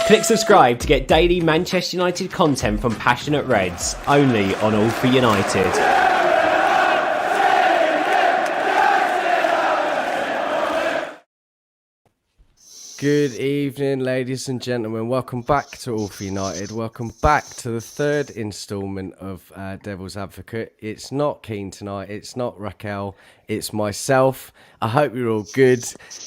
Click subscribe to get daily Manchester United content from passionate Reds, only on All for United. Good evening, ladies and gentlemen. Welcome back to All for United. Welcome back to the third instalment of Devil's Advocate. It's not Keane tonight. It's not Raquel. It's myself. I hope you're all good.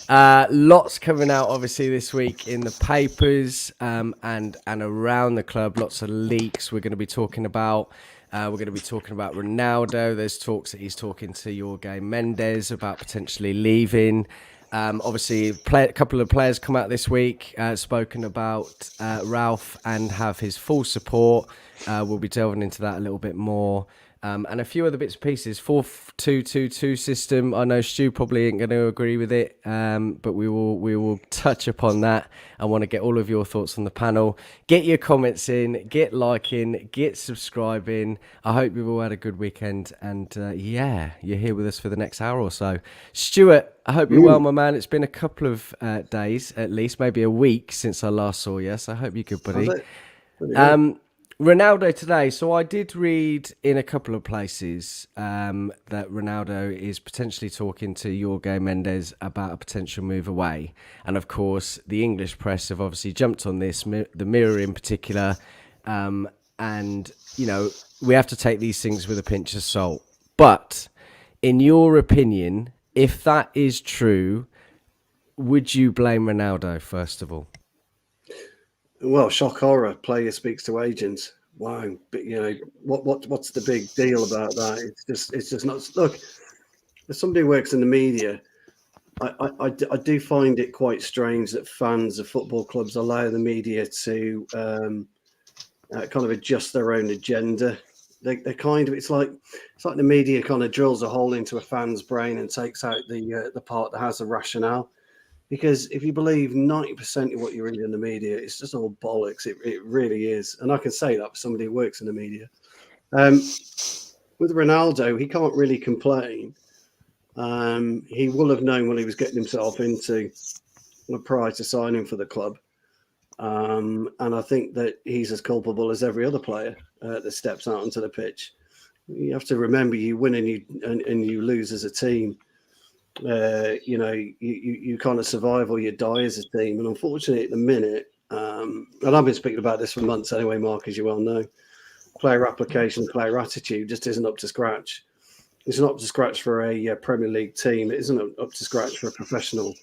Lots coming out, obviously, this week in the papers and around the club. Lots of leaks we're going to be talking about. We're going to be talking about Ronaldo. There's talks that he's talking to Jorge Mendes about potentially leaving. Obviously, a couple of players come out this week, spoken about Ralf and have his full support. We'll be delving into that a little bit more. And a few other bits and pieces. 4-2-2-2 system. I know Stu probably ain't going to agree with it, but we will touch upon that. I want to get all of your thoughts on the panel. Get your comments in, get liking, get subscribing. I hope you've all had a good weekend. And you're here with us for the next hour or so. Stuart, I hope you're well, my man. It's been a couple of days, at least, maybe a week since I last saw you. So I hope you're good, buddy. Ronaldo today. So I did read in a couple of places that Ronaldo is potentially talking to Jorge Mendes about a potential move away. And of course, the English press have obviously jumped on this, the Mirror in particular. And, you know, we have to take these things with a pinch of salt. But in your opinion, if that is true, would you blame Ronaldo, first of all? Well, shock horror. Player speaks to agents. Wow, but you know what's the big deal about that? It's just not. Look, as somebody who works in the media, I do find it quite strange that fans of football clubs allow the media to kind of adjust their own agenda. They kind of it's like the media kind of drills a hole into a fan's brain and takes out the part that has the rationale. Because if you believe 90% of what you read in the media, it's just all bollocks. It really is. And I can say that for somebody who works in the media. With Ronaldo, he can't really complain. He will have known what he was getting himself into prior to signing for the club. And I think that he's as culpable as every other player that steps out onto the pitch. You have to remember you win and you lose as a team. You kind of survive or you die as a team. And unfortunately, at the minute, and I've been speaking about this for months anyway, Mark, as you well know, player application, player attitude just isn't up to scratch. It's not up to scratch for a Premier League team. It isn't up to scratch for a professional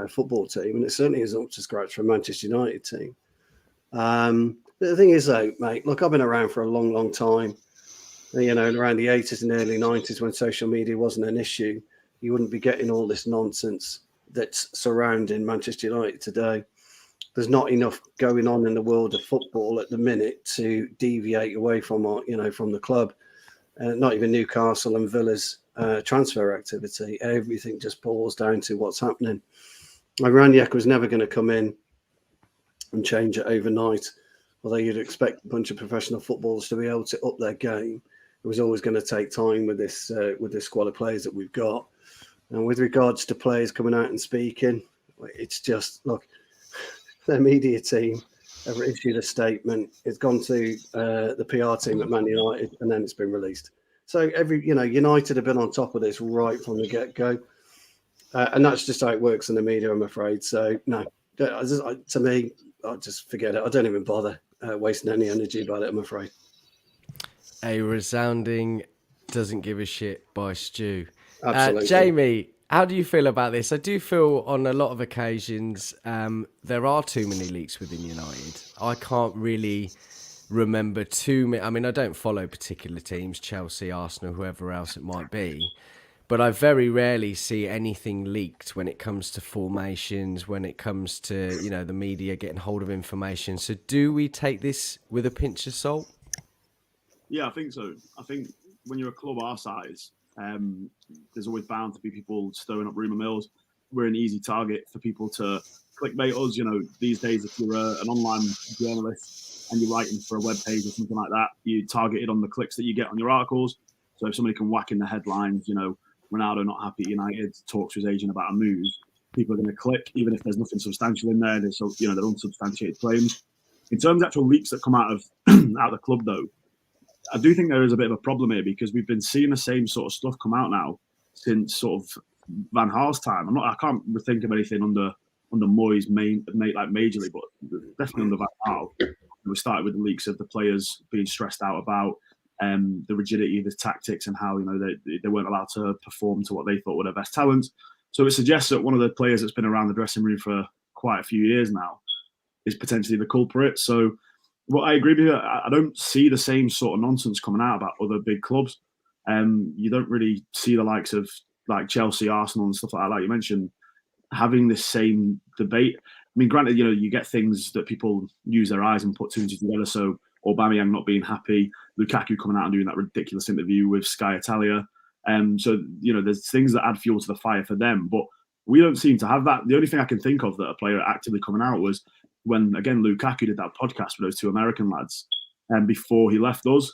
football team. And it certainly isn't up to scratch for a Manchester United team. The thing is, though, mate, look, I've been around for a long, long time. You know, around the 80s and early 90s when social media wasn't an issue. You wouldn't be getting all this nonsense that's surrounding Manchester United today. There's not enough going on in the world of football at the minute to deviate away from from the club. Not even Newcastle and Villa's transfer activity. Everything just boils down to what's happening. Rangnick was never going to come in and change it overnight. Although you'd expect a bunch of professional footballers to be able to up their game, it was always going to take time with this squad of players that we've got. And with regards to players coming out and speaking, it's just, look, their media team have issued a statement. It's gone to the PR team at Man United, and then it's been released. So United have been on top of this right from the get-go. And that's just how it works in the media, I'm afraid. So, no, to me, I just forget it. I don't even bother wasting any energy about it, I'm afraid. A resounding doesn't give a shit by Stu. Absolutely. Jamie, how do you feel about this? I do feel on a lot of occasions there are too many leaks within United. I can't really remember too many. I mean, I don't follow particular teams, Chelsea, Arsenal, whoever else it might be. But I very rarely see anything leaked when it comes to formations, when it comes to, the media getting hold of information. So do we take this with a pinch of salt? Yeah, I think so. I think when you're a club our size, there's always bound to be people stirring up rumour mills. We're an easy target for people to clickbait us. These days, if you're an online journalist and you're writing for a web page or something like that, you're targeted on the clicks that you get on your articles. So if somebody can whack in the headlines, Ronaldo not happy at United, talks to his agent about a move, people are going to click, even if there's nothing substantial in there. There's they're unsubstantiated claims. In terms of actual leaks that come out of out of the club, though, I do think there is a bit of a problem here because we've been seeing the same sort of stuff come out now since sort of Van Gaal's time. I can't think of anything under Moyes majorly, but definitely under Van Gaal. We started with the leaks of the players being stressed out about the rigidity of the tactics and how they weren't allowed to perform to what they thought were their best talents. So it suggests that one of the players that's been around the dressing room for quite a few years now is potentially the culprit. So what I agree with you, I don't see the same sort of nonsense coming out about other big clubs. You don't really see the likes of like Chelsea, Arsenal, and stuff like that, like you mentioned, having this same debate. I mean, granted, you get things that people use their eyes and put two and two together. So Aubameyang not being happy, Lukaku coming out and doing that ridiculous interview with Sky Italia. So there's things that add fuel to the fire for them, but we don't seem to have that. The only thing I can think of that a player actively coming out was when, again, Lukaku did that podcast with those two American lads before he left us.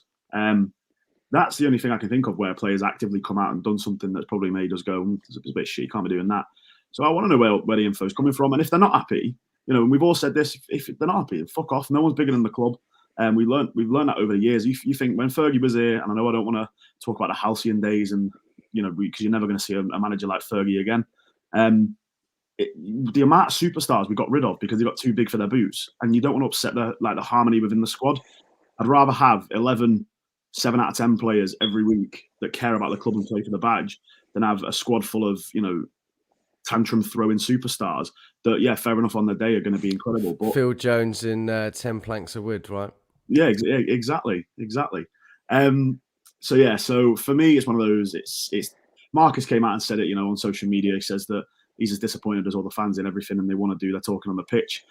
That's the only thing I can think of where players actively come out and done something that's probably made us go, it's a bit shit, you can't be doing that. So I want to know where the info is coming from. And if they're not happy, we've all said this, if they're not happy, then fuck off. No one's bigger than the club. We've learned that over the years. You think when Fergie was here, and I know I don't want to talk about the halcyon days and, because you're never going to see a manager like Fergie again. The amount of superstars we got rid of because they got too big for their boots, and you don't want to upset the harmony within the squad. I'd rather have 11 7 out of 10 players every week that care about the club and play for the badge than have a squad full of tantrum throwing superstars that, yeah, fair enough, on the day are going to be incredible. But Phil Jones in 10 planks of wood, right? Yeah, exactly. So for me, it's one of those. It's Marcus came out and said it, on social media. He says that he's as disappointed as all the fans in everything, and they want to do their talking on the pitch.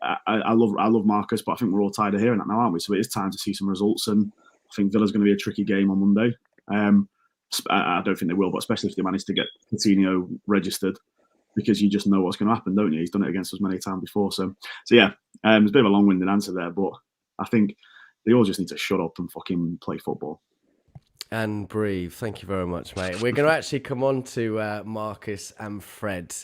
I love Marcus, but I think we're all tired of hearing that now, aren't we? So it is time to see some results, and I think Villa's going to be a tricky game on Monday. I don't think they will, but especially if they manage to get Coutinho registered, because you just know what's going to happen, don't you? He's done it against us many times before. So yeah, it's a bit of a long-winded answer there, but I think they all just need to shut up and fucking play football. And breathe. Thank you very much, mate. We're going to actually come on to Marcus and Fred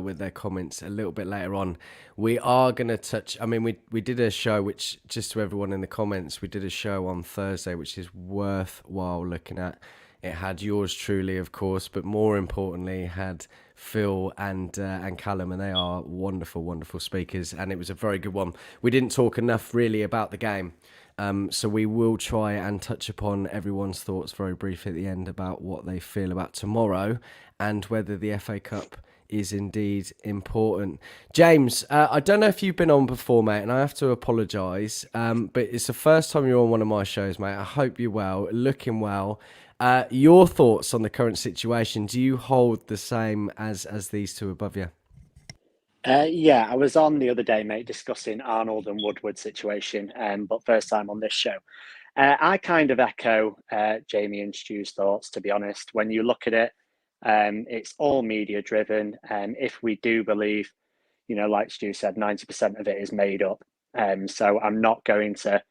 with their comments a little bit later on. We are going to touch... I mean, we did a show, which, just to everyone in the comments, we did a show on Thursday, which is worthwhile looking at. It had yours truly, of course, but more importantly, had Phil and Callum, and they are wonderful, wonderful speakers, and it was a very good one. We didn't talk enough, really, about the game. So we will try and touch upon everyone's thoughts very briefly at the end about what they feel about tomorrow and whether the FA Cup is indeed important. James, I don't know if you've been on before, mate, and I have to apologise, but it's the first time you're on one of my shows, mate. I hope you're well, looking well. Your thoughts on the current situation, do you hold the same as these two above you? Yeah, I was on the other day, mate, discussing Arnold and Woodward situation, but first time on this show. I kind of echo Jamie and Stu's thoughts, to be honest. When you look at it, it's all media driven. If we do believe, like Stu said, 90% of it is made up. So I'm not going to,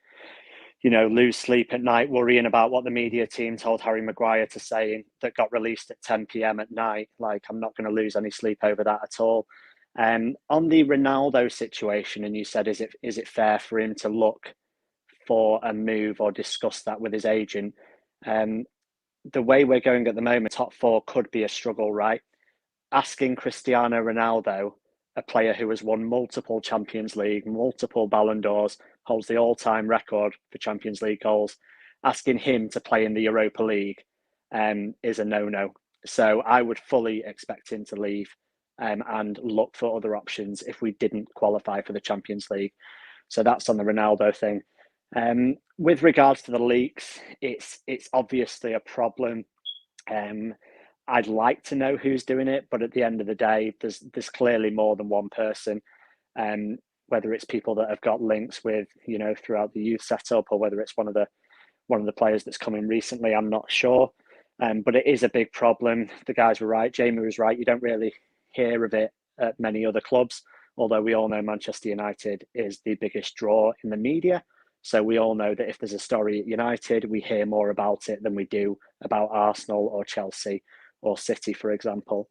lose sleep at night worrying about what the media team told Harry Maguire to say that got released at 10 p.m. at night. Like, I'm not going to lose any sleep over that at all. On the Ronaldo situation, and you said, is it fair for him to look for a move or discuss that with his agent? The way we're going at the moment, top four could be a struggle, right? Asking Cristiano Ronaldo, a player who has won multiple Champions League, multiple Ballon d'Ors, holds the all-time record for Champions League goals, asking him to play in the Europa League is a no-no. So I would fully expect him to leave and look for other options if we didn't qualify for the Champions League. So that's on the Ronaldo thing. With regards to the leaks, it's obviously a problem. I'd like to know who's doing it, but at the end of the day, there's clearly more than one person. Whether it's people that have got links with, throughout the youth setup, or whether it's one of the players that's come in recently, I'm not sure. But it is a big problem. The guys were right. Jamie was right. You don't really hear of it at many other clubs, although we all know Manchester United is the biggest draw in the media. So we all know that if there's a story at United, we hear more about it than we do about Arsenal or Chelsea or City, for example.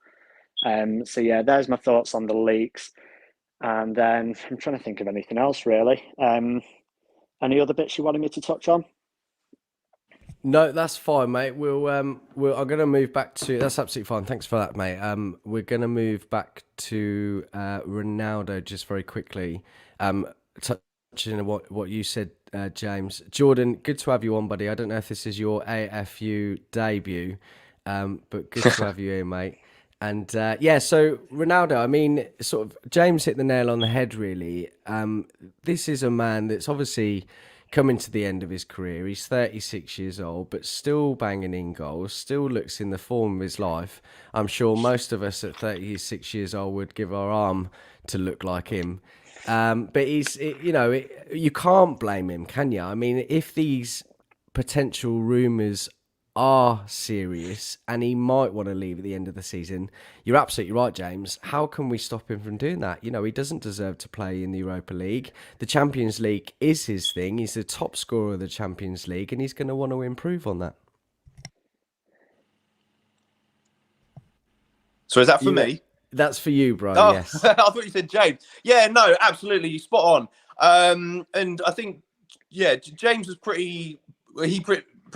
So yeah, there's my thoughts on the leaks. And then I'm trying to think of anything else really. Any other bits you wanted me to touch on? No, that's fine, mate. I'm going to move back to. That's absolutely fine. Thanks for that, mate. We're going to move back to Ronaldo just very quickly. Touching on what you said, James. Jordan, good to have you on, buddy. I don't know if this is your AFU debut, but good to have you here, mate. And so Ronaldo, I mean, sort of James hit the nail on the head, really. This is a man that's obviously coming to the end of his career. He's 36 years old, but still banging in goals, still looks in the form of his life. I'm sure most of us at 36 years old would give our arm to look like him. But you can't blame him, can you? I mean, if these potential rumours are serious and he might want to leave at the end of the season, you're absolutely right, James. How can we stop him from doing that? You know, he doesn't deserve to play in the Europa League. The Champions League is his thing. He's the top scorer of the Champions League and he's going to want to improve on that. So is that for me? That's for you, bro. Oh, yes. I thought you said James. Yeah, no, absolutely, spot on. And I think, James was pretty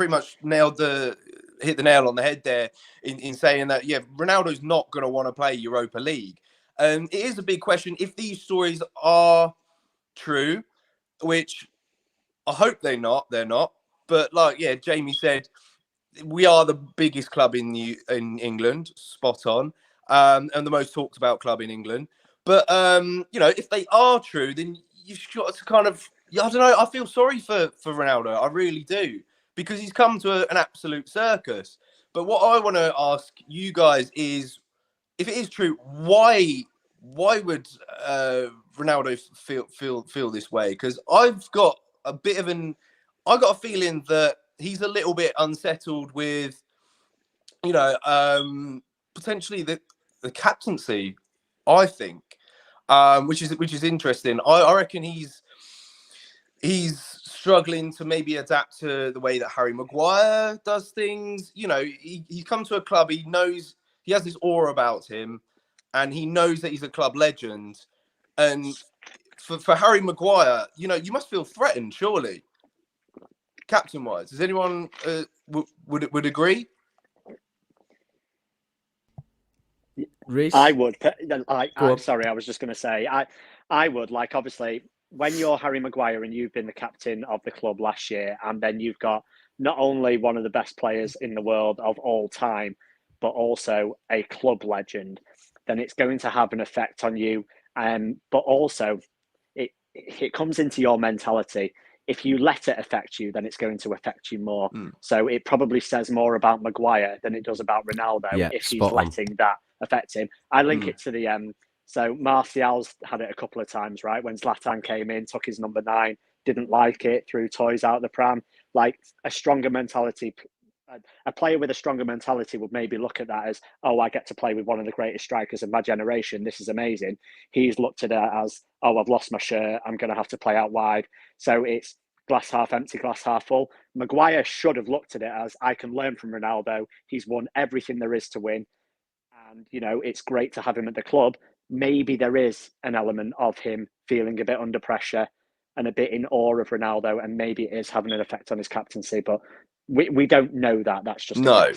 much hit the nail on the head there in saying that, Ronaldo's not going to want to play Europa League. It is a big question if these stories are true, which I hope they're not. But Jamie said, we are the biggest club in England, spot on, and the most talked about club in England. But if they are true, then you've got to kind of, I don't know. I feel sorry for Ronaldo. I really do, because he's come to an absolute circus. But what I want to ask you guys is, if it is true, why would Ronaldo feel this way? Because I've got a feeling that he's a little bit unsettled with, potentially the captaincy. I think, which is interesting. I reckon he's struggling to maybe adapt to the way that Harry Maguire does things. He's come to a club. He knows he has this aura about him, and he knows that he's a club legend. And for Harry Maguire, you must feel threatened, surely, captain-wise. Does anyone would agree? Reece? I would. I'm sorry, I was just going to say, I would. Like, obviously, when you're Harry Maguire and you've been the captain of the club last year, and then you've got not only one of the best players in the world of all time, but also a club legend, then it's going to have an effect on you. But also, it comes into your mentality. If you let it affect you, then it's going to affect you more. So it probably says more about Maguire than it does about Ronaldo if he's letting that affect him. I link it to the so Martial's had it a couple of times, right? When Zlatan came in, took his number 9, didn't like it, threw toys out the pram. Like, a stronger mentality, a player with a stronger mentality would maybe look at that as, oh, I get to play with one of the greatest strikers of my generation. This is amazing. He's looked at it as, oh, I've lost my shirt. I'm going to have to play out wide. So it's glass half empty, glass half full. Maguire should have looked at it as, I can learn from Ronaldo. He's won everything there is to win. And, it's great to have him at the club. Maybe there is an element of him feeling a bit under pressure and a bit in awe of Ronaldo, and maybe it is having an effect on his captaincy. But we don't know that. That's just No.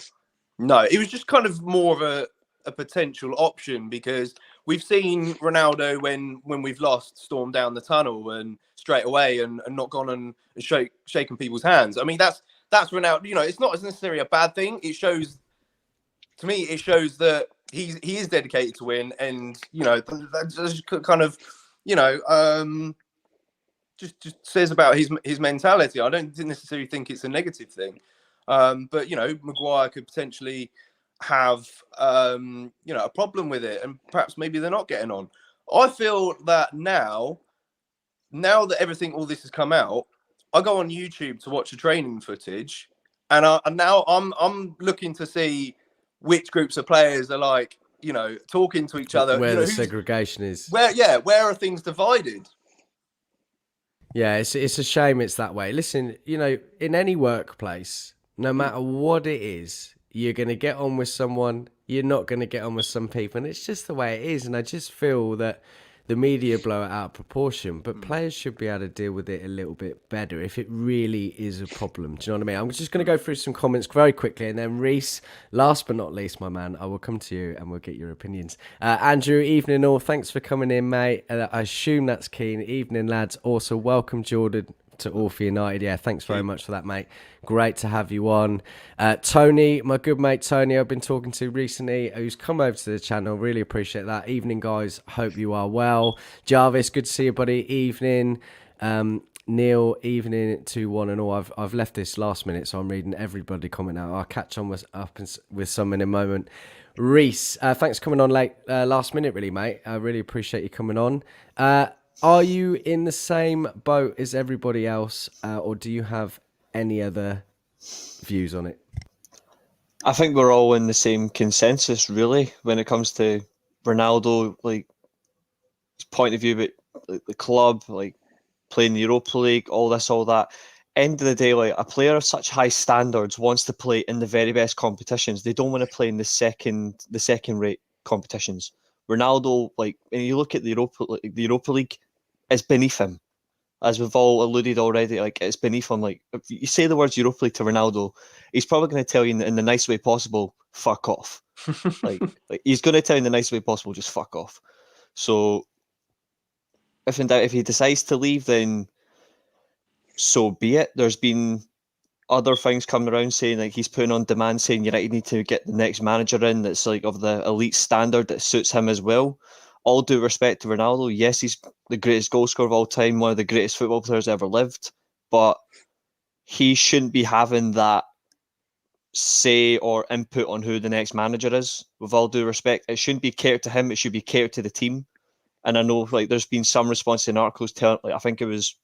It was just kind of more of a potential option, because we've seen Ronaldo when we've lost storm down the tunnel and straight away and not gone and shaken people's hands. I mean, that's Ronaldo. It's not necessarily a bad thing. It shows that he is dedicated to win, and that just kind of just says about his mentality. I don't necessarily think it's a negative thing, but Maguire could potentially have a problem with it, and perhaps maybe they're not getting on. I feel that now that all this has come out, I go on YouTube to watch the training footage, and now I'm looking to see which groups of players are like, talking to each other. Where the segregation is. Where are things divided? Yeah, it's a shame it's that way. Listen, in any workplace, no matter what it is, you're going to get on with someone, you're not going to get on with some people, and it's just the way it is. And I just feel that the media blow it out of proportion, but players should be able to deal with it a little bit better if it really is a problem. Do you know what I mean? I'm just going to go through some comments very quickly, and then Reese, last but not least, my man, I will come to you and we'll get your opinions. Andrew, evening all. Thanks for coming in, mate. I assume that's Keen. Evening, lads. Also, welcome, Jordan, to All for United. Yeah, thanks very much for that, mate. Great to have you on. Tony, my good mate Tony, I've been talking to recently, who's come over to the channel. Really appreciate that. Evening, guys. Hope you are well. Jarvis, good to see you, buddy. Evening. Neil, evening to one and all. I've left this last minute, so I'm reading everybody comment now. I'll catch on with some in a moment. Reese, thanks for coming on late, last minute, really, mate. I really appreciate you coming on. Are you in the same boat as everybody else, or do you have any other views on it? I think we're all in the same consensus, really, when it comes to Ronaldo, like his point of view about like, the club, like playing the Europa League, all that. End of the day, like a player of such high standards wants to play in the very best competitions. They don't want to play in the second rate competitions. Ronaldo, like when you look at the Europa League, it's beneath him. As we've all alluded already, like it's beneath him. Like if you say the words Europa League to Ronaldo, he's probably going to tell you in the nice way possible, fuck off. like he's going to tell you in the nice way possible, just fuck off. So if in doubt, if he decides to leave, then so be it. There's been other things coming around saying like he's putting on demand, saying United need to get the next manager in that's like of the elite standard that suits him as well. All due respect to Ronaldo, yes, he's the greatest goal scorer of all time, one of the greatest football players ever lived, but he shouldn't be having that say or input on who the next manager is. With all due respect, it shouldn't be catered to him, it should be catered to the team. And I know like there's been some response in articles telling, like I think it was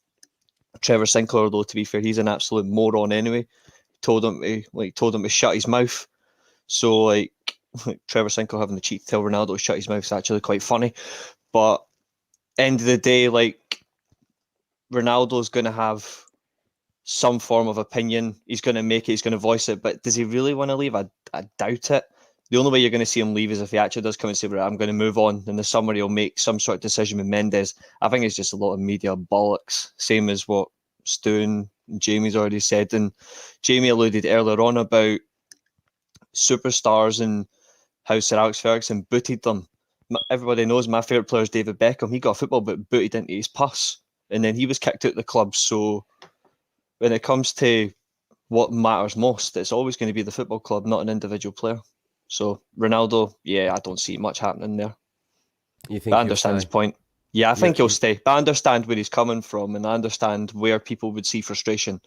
Trevor Sinclair, though, to be fair, he's an absolute moron anyway. Told him to shut his mouth. So like Trevor Sinclair having the cheek to tell Ronaldo to shut his mouth is actually quite funny. But end of the day, like Ronaldo's going to have some form of opinion. He's going to make it. He's going to voice it. But does he really want to leave? I doubt it. The only way you're going to see him leave is if he actually does come and say, "I'm going to move on." In the summer, he'll make some sort of decision with Mendes. I think it's just a lot of media bollocks. Same as what Stu and Jamie's already said. And Jamie alluded earlier on about superstars and how Sir Alex Ferguson booted them. Everybody knows my favourite player is David Beckham. He got a football but booted into his pus. And then he was kicked out of the club. So when it comes to what matters most, it's always going to be the football club, not an individual player. So Ronaldo, yeah, I don't see much happening there. You think? But I understand his point. Yeah, I think he'll stay. But I understand where he's coming from, and I understand where people would see frustration.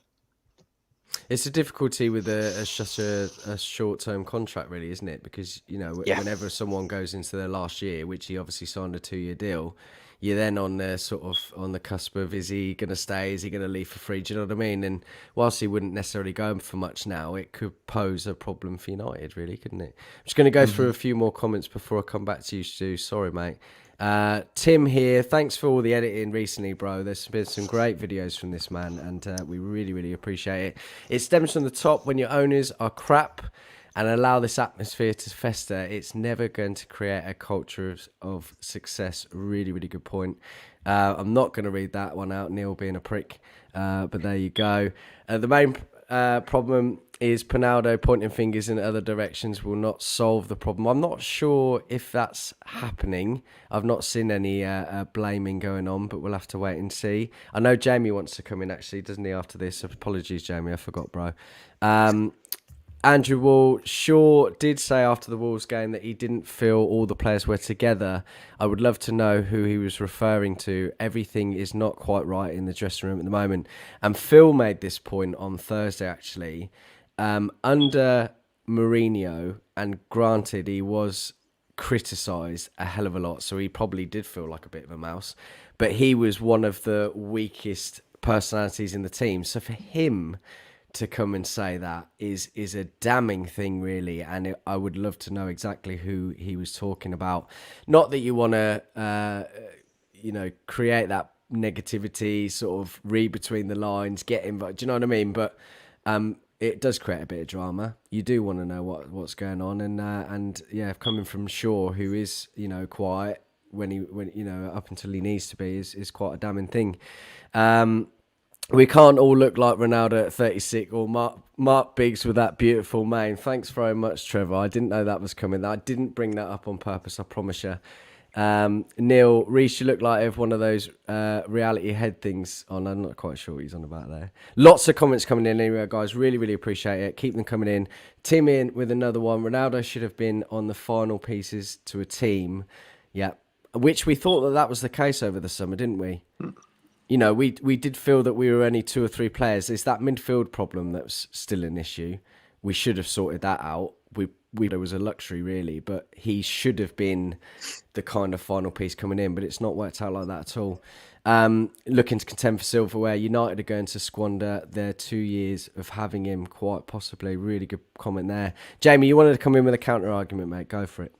It's a difficulty with such a short-term contract, really, isn't it? Because, you know, whenever someone goes into their last year, which he obviously signed a 2-year deal, you're then on the cusp of, is he going to stay? Is he going to leave for free? Do you know what I mean? And whilst he wouldn't necessarily go for much now, it could pose a problem for United, really, couldn't it? I'm just going to go through a few more comments before I come back to you, Stu. Sorry, mate. Tim here, thanks for all the editing recently, bro. There's been some great videos from this man, and we really, really appreciate it. It stems from the top. When your owners are crap and allow this atmosphere to fester, it's never going to create a culture of success. Really, really good point. I'm not going to read that one out, Neil being a prick, but there you go. The main problem is Ronaldo pointing fingers in other directions will not solve the problem. I'm not sure if that's happening. I've not seen any blaming going on, but we'll have to wait and see. I know Jamie wants to come in, actually, doesn't he, after this? Apologies, Jamie, I forgot, bro. Andrew Wall, Shaw did say after the Wolves game that he didn't feel all the players were together. I would love to know who he was referring to. Everything is not quite right in the dressing room at the moment. And Phil made this point on Thursday, actually. Under Mourinho, and granted he was criticised a hell of a lot, so he probably did feel like a bit of a mouse, but he was one of the weakest personalities in the team. So for him to come and say that is a damning thing, really. And I would love to know exactly who he was talking about. Not that you want to, create that negativity, sort of read between the lines, get involved. Do you know what I mean? But it does create a bit of drama. You do want to know what's going on, and yeah, coming from Shaw, who is quiet when up until he needs to be, is quite a damning thing. We can't all look like Ronaldo at 36 or Mark Biggs with that beautiful mane. Thanks very much, Trevor. I didn't know that was coming. I didn't bring that up on purpose, I promise you. Neil, Reece, you look like you have one of those reality head things on. I'm not quite sure what he's on about there. Lots of comments coming in anyway, guys. Really, really appreciate it. Keep them coming in. Tim in with another one. Ronaldo should have been on the final pieces to a team. Yeah. Which we thought that was the case over the summer, didn't we? We did feel that we were only 2 or 3 players. It's that midfield problem that's still an issue. We should have sorted that out. It was a luxury, really, but he should have been the kind of final piece coming in, but it's not worked out like that at all. Looking to contend for silverware, United are going to squander their 2 years of having him, quite possibly. Really good comment there. Jamie, you wanted to come in with a counter argument, mate. Go for it.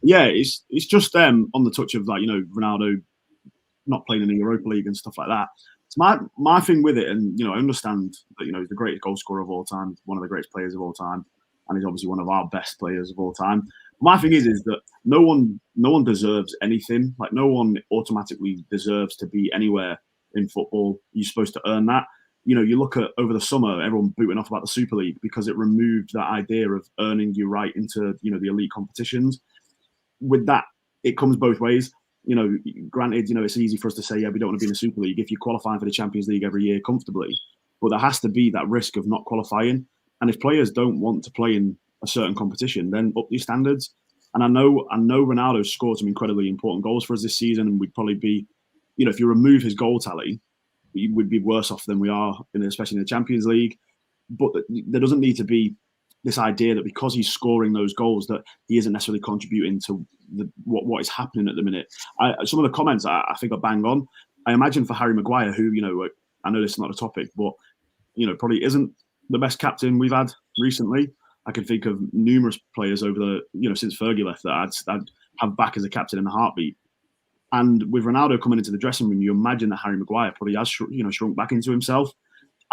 Yeah, it's just on the touch of Ronaldo not playing in the Europa League and stuff like that. It's my thing with it, and I understand that he's the greatest goal scorer of all time, one of the greatest players of all time, and he's obviously one of our best players of all time. My thing is that no one deserves anything. Like, no one automatically deserves to be anywhere in football. You're supposed to earn that. You look at over the summer, everyone booting off about the Super League because it removed that idea of earning your right into the elite competitions. With that, it comes both ways. Granted, it's easy for us to say, yeah, we don't want to be in the Super League if you're qualifying for the Champions League every year comfortably. But there has to be that risk of not qualifying. And if players don't want to play in a certain competition, then up your standards. And I know Ronaldo scored some incredibly important goals for us this season, and we'd probably be, if you remove his goal tally, we'd be worse off than we are, especially in the Champions League. But there doesn't need to be this idea that because he's scoring those goals that he isn't necessarily contributing to what is happening at the minute. Some of the comments I think are bang on. I imagine for Harry Maguire, who, I know this is not a topic, but, probably isn't the best captain we've had recently. I can think of numerous players over the, since Fergie left that I'd have back as a captain in a heartbeat. And with Ronaldo coming into the dressing room, you imagine that Harry Maguire probably has, shrunk back into himself.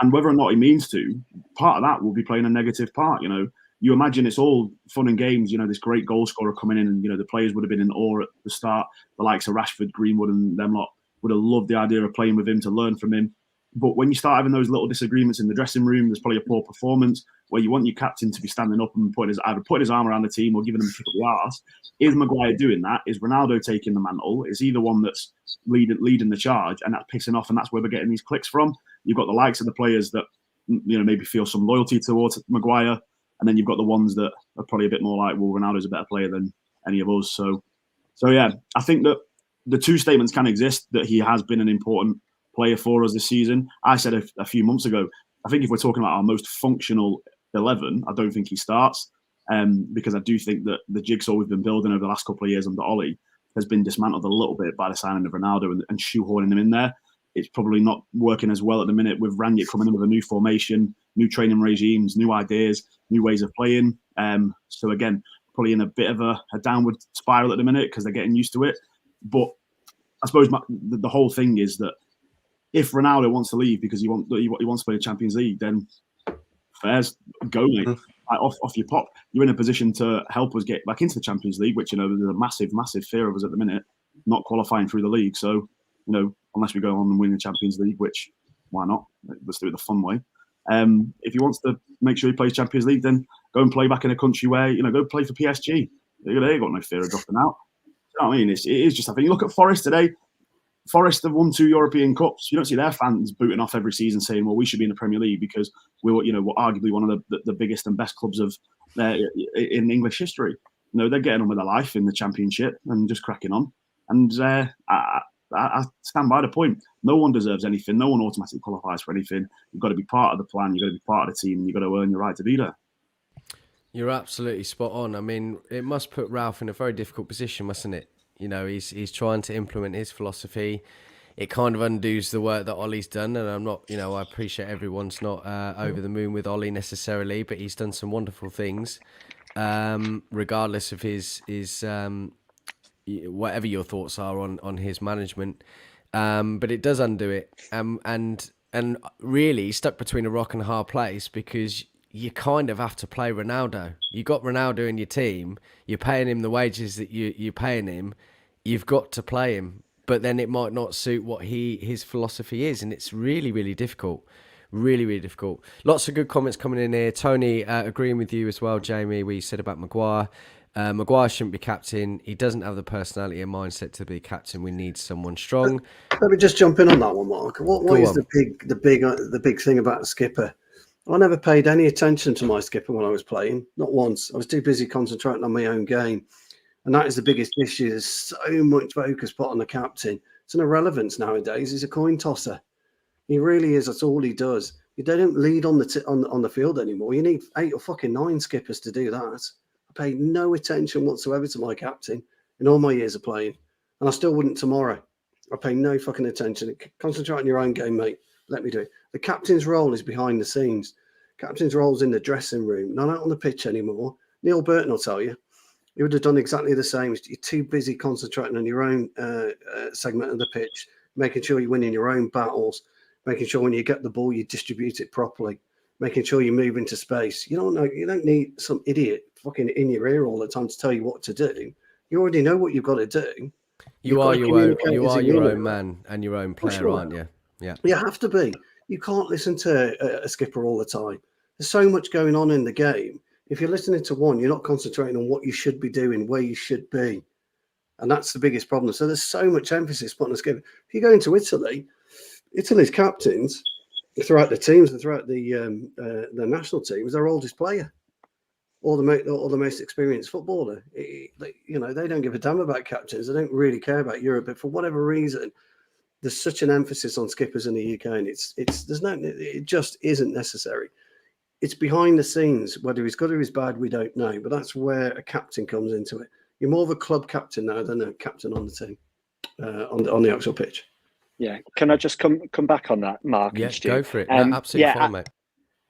And whether or not he means to, part of that will be playing a negative part. You imagine it's all fun and games. This great goal scorer coming in, and the players would have been in awe at the start. The likes of Rashford, Greenwood, and them lot would have loved the idea of playing with him, to learn from him. But when you start having those little disagreements in the dressing room, there's probably a poor performance where you want your captain to be standing up and either putting his arm around the team or giving them a kick up the arse. Is Maguire doing that? Is Ronaldo taking the mantle? Is he the one that's leading the charge, and that's pissing off, and that's where we're getting these clicks from? You've got the likes of the players that maybe feel some loyalty towards Maguire, and then you've got the ones that are probably a bit more like, well, Ronaldo's a better player than any of us. So yeah, I think that the two statements can exist, that he has been an important player for us this season. I said a few months ago, I think if we're talking about our most functional 11, I don't think he starts, because I do think that the jigsaw we've been building over the last couple of years under Ollie has been dismantled a little bit by the signing of Ronaldo and shoehorning him in there. It's probably not working as well at the minute with Rangnick coming in with a new formation, new training regimes, new ideas, new ways of playing. So again, probably in a bit of a downward spiral at the minute because they're getting used to it. But I suppose the whole thing is that if Ronaldo wants to leave because he wants to play the Champions League, then fairs, go, mate. Off your pop. You're in a position to help us get back into the Champions League, which, there's a massive, massive fear of us at the minute, not qualifying through the league. So, unless we go on and win the Champions League, which, why not? Let's do it the fun way. If he wants to make sure he plays Champions League, then go and play back in a country where, go play for PSG. They got no fear of dropping out. You know what I mean? It is just, I think, you look at Forest today. Forest have won 2 European Cups. You don't see their fans booting off every season saying, well, we should be in the Premier League because we're arguably one of the biggest and best clubs of in English history. They're getting on with their life in the Championship and just cracking on. And I stand by the point. No one deserves anything. No one automatically qualifies for anything. You've got to be part of the plan. You've got to be part of the team. And you've got to earn your right to be there. You're absolutely spot on. I mean, it must put Ralph in a very difficult position, mustn't it? He's trying to implement his philosophy. It kind of undoes the work that Ollie's done, and I'm not, I appreciate everyone's not over the moon with Ollie necessarily, but he's done some wonderful things, regardless of his whatever your thoughts are on his management. But it does undo it, and really stuck between a rock and a hard place because you kind of have to play Ronaldo. You got Ronaldo in your team. You're paying him the wages that you're paying him. You've got to play him. But then it might not suit what his philosophy is, and it's really, really difficult. Really, really difficult. Lots of good comments coming in here. Tony, agreeing with you as well, Jamie, what you said about Maguire. Maguire shouldn't be captain. He doesn't have the personality and mindset to be captain. We need someone strong. Let me just jump in on that one, Mark. What is the big thing about the skipper? I never paid any attention to my skipper when I was playing, not once. I was too busy concentrating on my own game. And that is the biggest issue. There's so much focus put on the captain. It's an irrelevance nowadays. He's a coin tosser. He really is. That's all he does. They don't lead on the field anymore. You need 8 or fucking 9 skippers to do that. I paid no attention whatsoever to my captain in all my years of playing. And I still wouldn't tomorrow. I pay no fucking attention. Concentrate on your own game, mate. Let me do it. The captain's role is behind the scenes. Captain's role is in the dressing room, not out on the pitch anymore. Neil Burton will tell you. He would have done exactly the same. You're too busy concentrating on your own segment of the pitch, making sure you're winning your own battles, making sure when you get the ball, you distribute it properly, making sure you move into space. You don't need some idiot fucking in your ear all the time to tell you what to do. You already know what you've got to do. You are your own man and your own player, aren't you? Yeah. You have to be. You can't listen to a skipper all the time. There's so much going on in the game. If you're listening to one, you're not concentrating on what you should be doing, where you should be. And that's the biggest problem. So there's so much emphasis put on the skipper. If you go into Italy, Italy's captains throughout the teams and throughout the national teams, their oldest player, or the most experienced footballer. They don't give a damn about captains. They don't really care about Europe. But for whatever reason, there's such an emphasis on skippers in the UK, and it just isn't necessary. It's behind the scenes. Whether he's good or he's bad, we don't know. But that's where a captain comes into it. You're more of a club captain now than a captain on the team, on the actual pitch. Yeah. Can I just come back on that, Mark? Yeah, go for it. Absolutely fine, mate.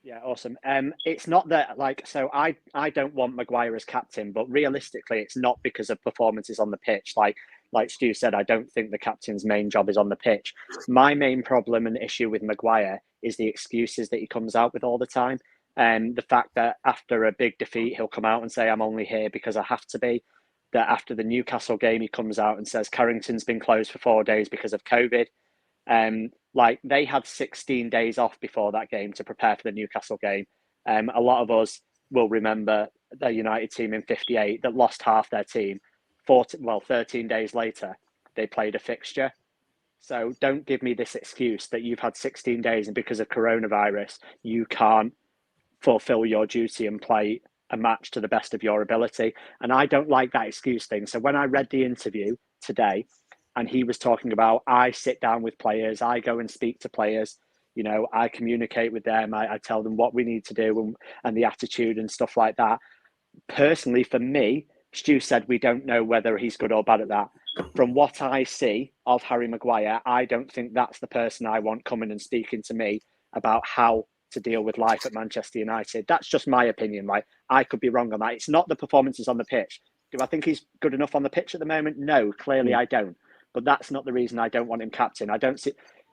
Yeah, awesome. It's not that so I don't want Maguire as captain, but realistically, it's not because of performances on the pitch. Like Stu said, I don't think the captain's main job is on the pitch. My main problem and issue with Maguire is the excuses that he comes out with all the time. And the fact that after a big defeat, he'll come out and say, I'm only here because I have to be. That after the Newcastle game, he comes out and says, Carrington's been closed for 4 days because of COVID. They had 16 days off before that game to prepare for the Newcastle game. A lot of us will remember the United team in '58 that lost half their team. 13 days later, they played a fixture. So don't give me this excuse that you've had 16 days and because of coronavirus, you can't fulfill your duty and play a match to the best of your ability. And I don't like that excuse thing. So when I read the interview today, and he was talking about, I sit down with players, I go and speak to players, I communicate with them, I tell them what we need to do and the attitude and stuff like that. Personally, for me, Stu said we don't know whether he's good or bad at that. From what I see of Harry Maguire, I don't think that's the person I want coming and speaking to me about how to deal with life at Manchester United. That's just my opinion, right? I could be wrong on that. It's not the performances on the pitch. Do I think he's good enough on the pitch at the moment? No, clearly I don't. But that's not the reason I don't want him captain. I don't see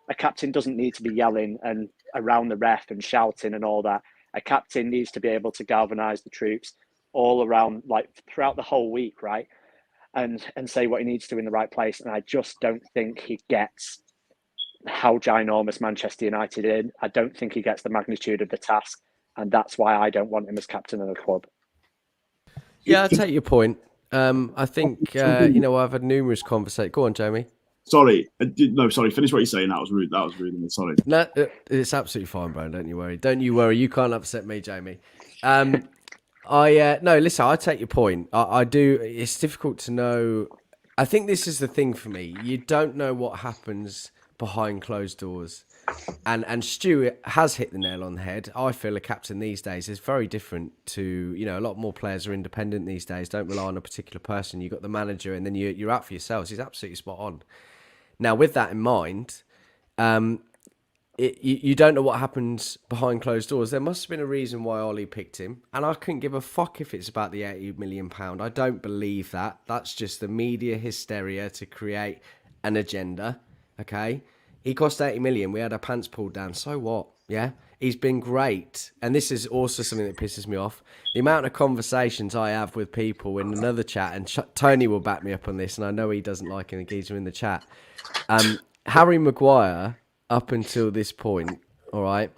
a captain doesn't need to be yelling and around the ref and shouting and all that. A captain needs to be able to galvanise the troops all around, like throughout the whole week, right? And say what he needs to in the right place. And I just don't think he gets how ginormous Manchester United is. I don't think he gets the magnitude of the task. And that's why I don't want him as captain of the club. Yeah, I take your point. I think, I've had numerous conversations. Go on, Jamie. Sorry. Finish what you're saying. That was rude. Sorry. No, it's absolutely fine, bro. Don't you worry. Don't you worry. You can't upset me, Jamie. Listen, I take your point. I do. It's difficult to know. I think this is the thing for me. You don't know what happens behind closed doors. And Stu has hit the nail on the head. I feel a captain these days is very different to, a lot more players are independent these days, don't rely on a particular person. You've got the manager and then you're out for yourselves. He's absolutely spot on. Now, with that in mind, you don't know what happens behind closed doors. There must have been a reason why Ollie picked him. And I couldn't give a fuck if it's about the £80 million. I don't believe that. That's just the media hysteria to create an agenda, okay? He cost 80 million. We had our pants pulled down. So what? Yeah, he's been great. And this is also something that pisses me off. The amount of conversations I have with people in another chat, and Tony will back me up on this, and I know he doesn't like any geezer in the chat. Harry Maguire, up until this point, all right,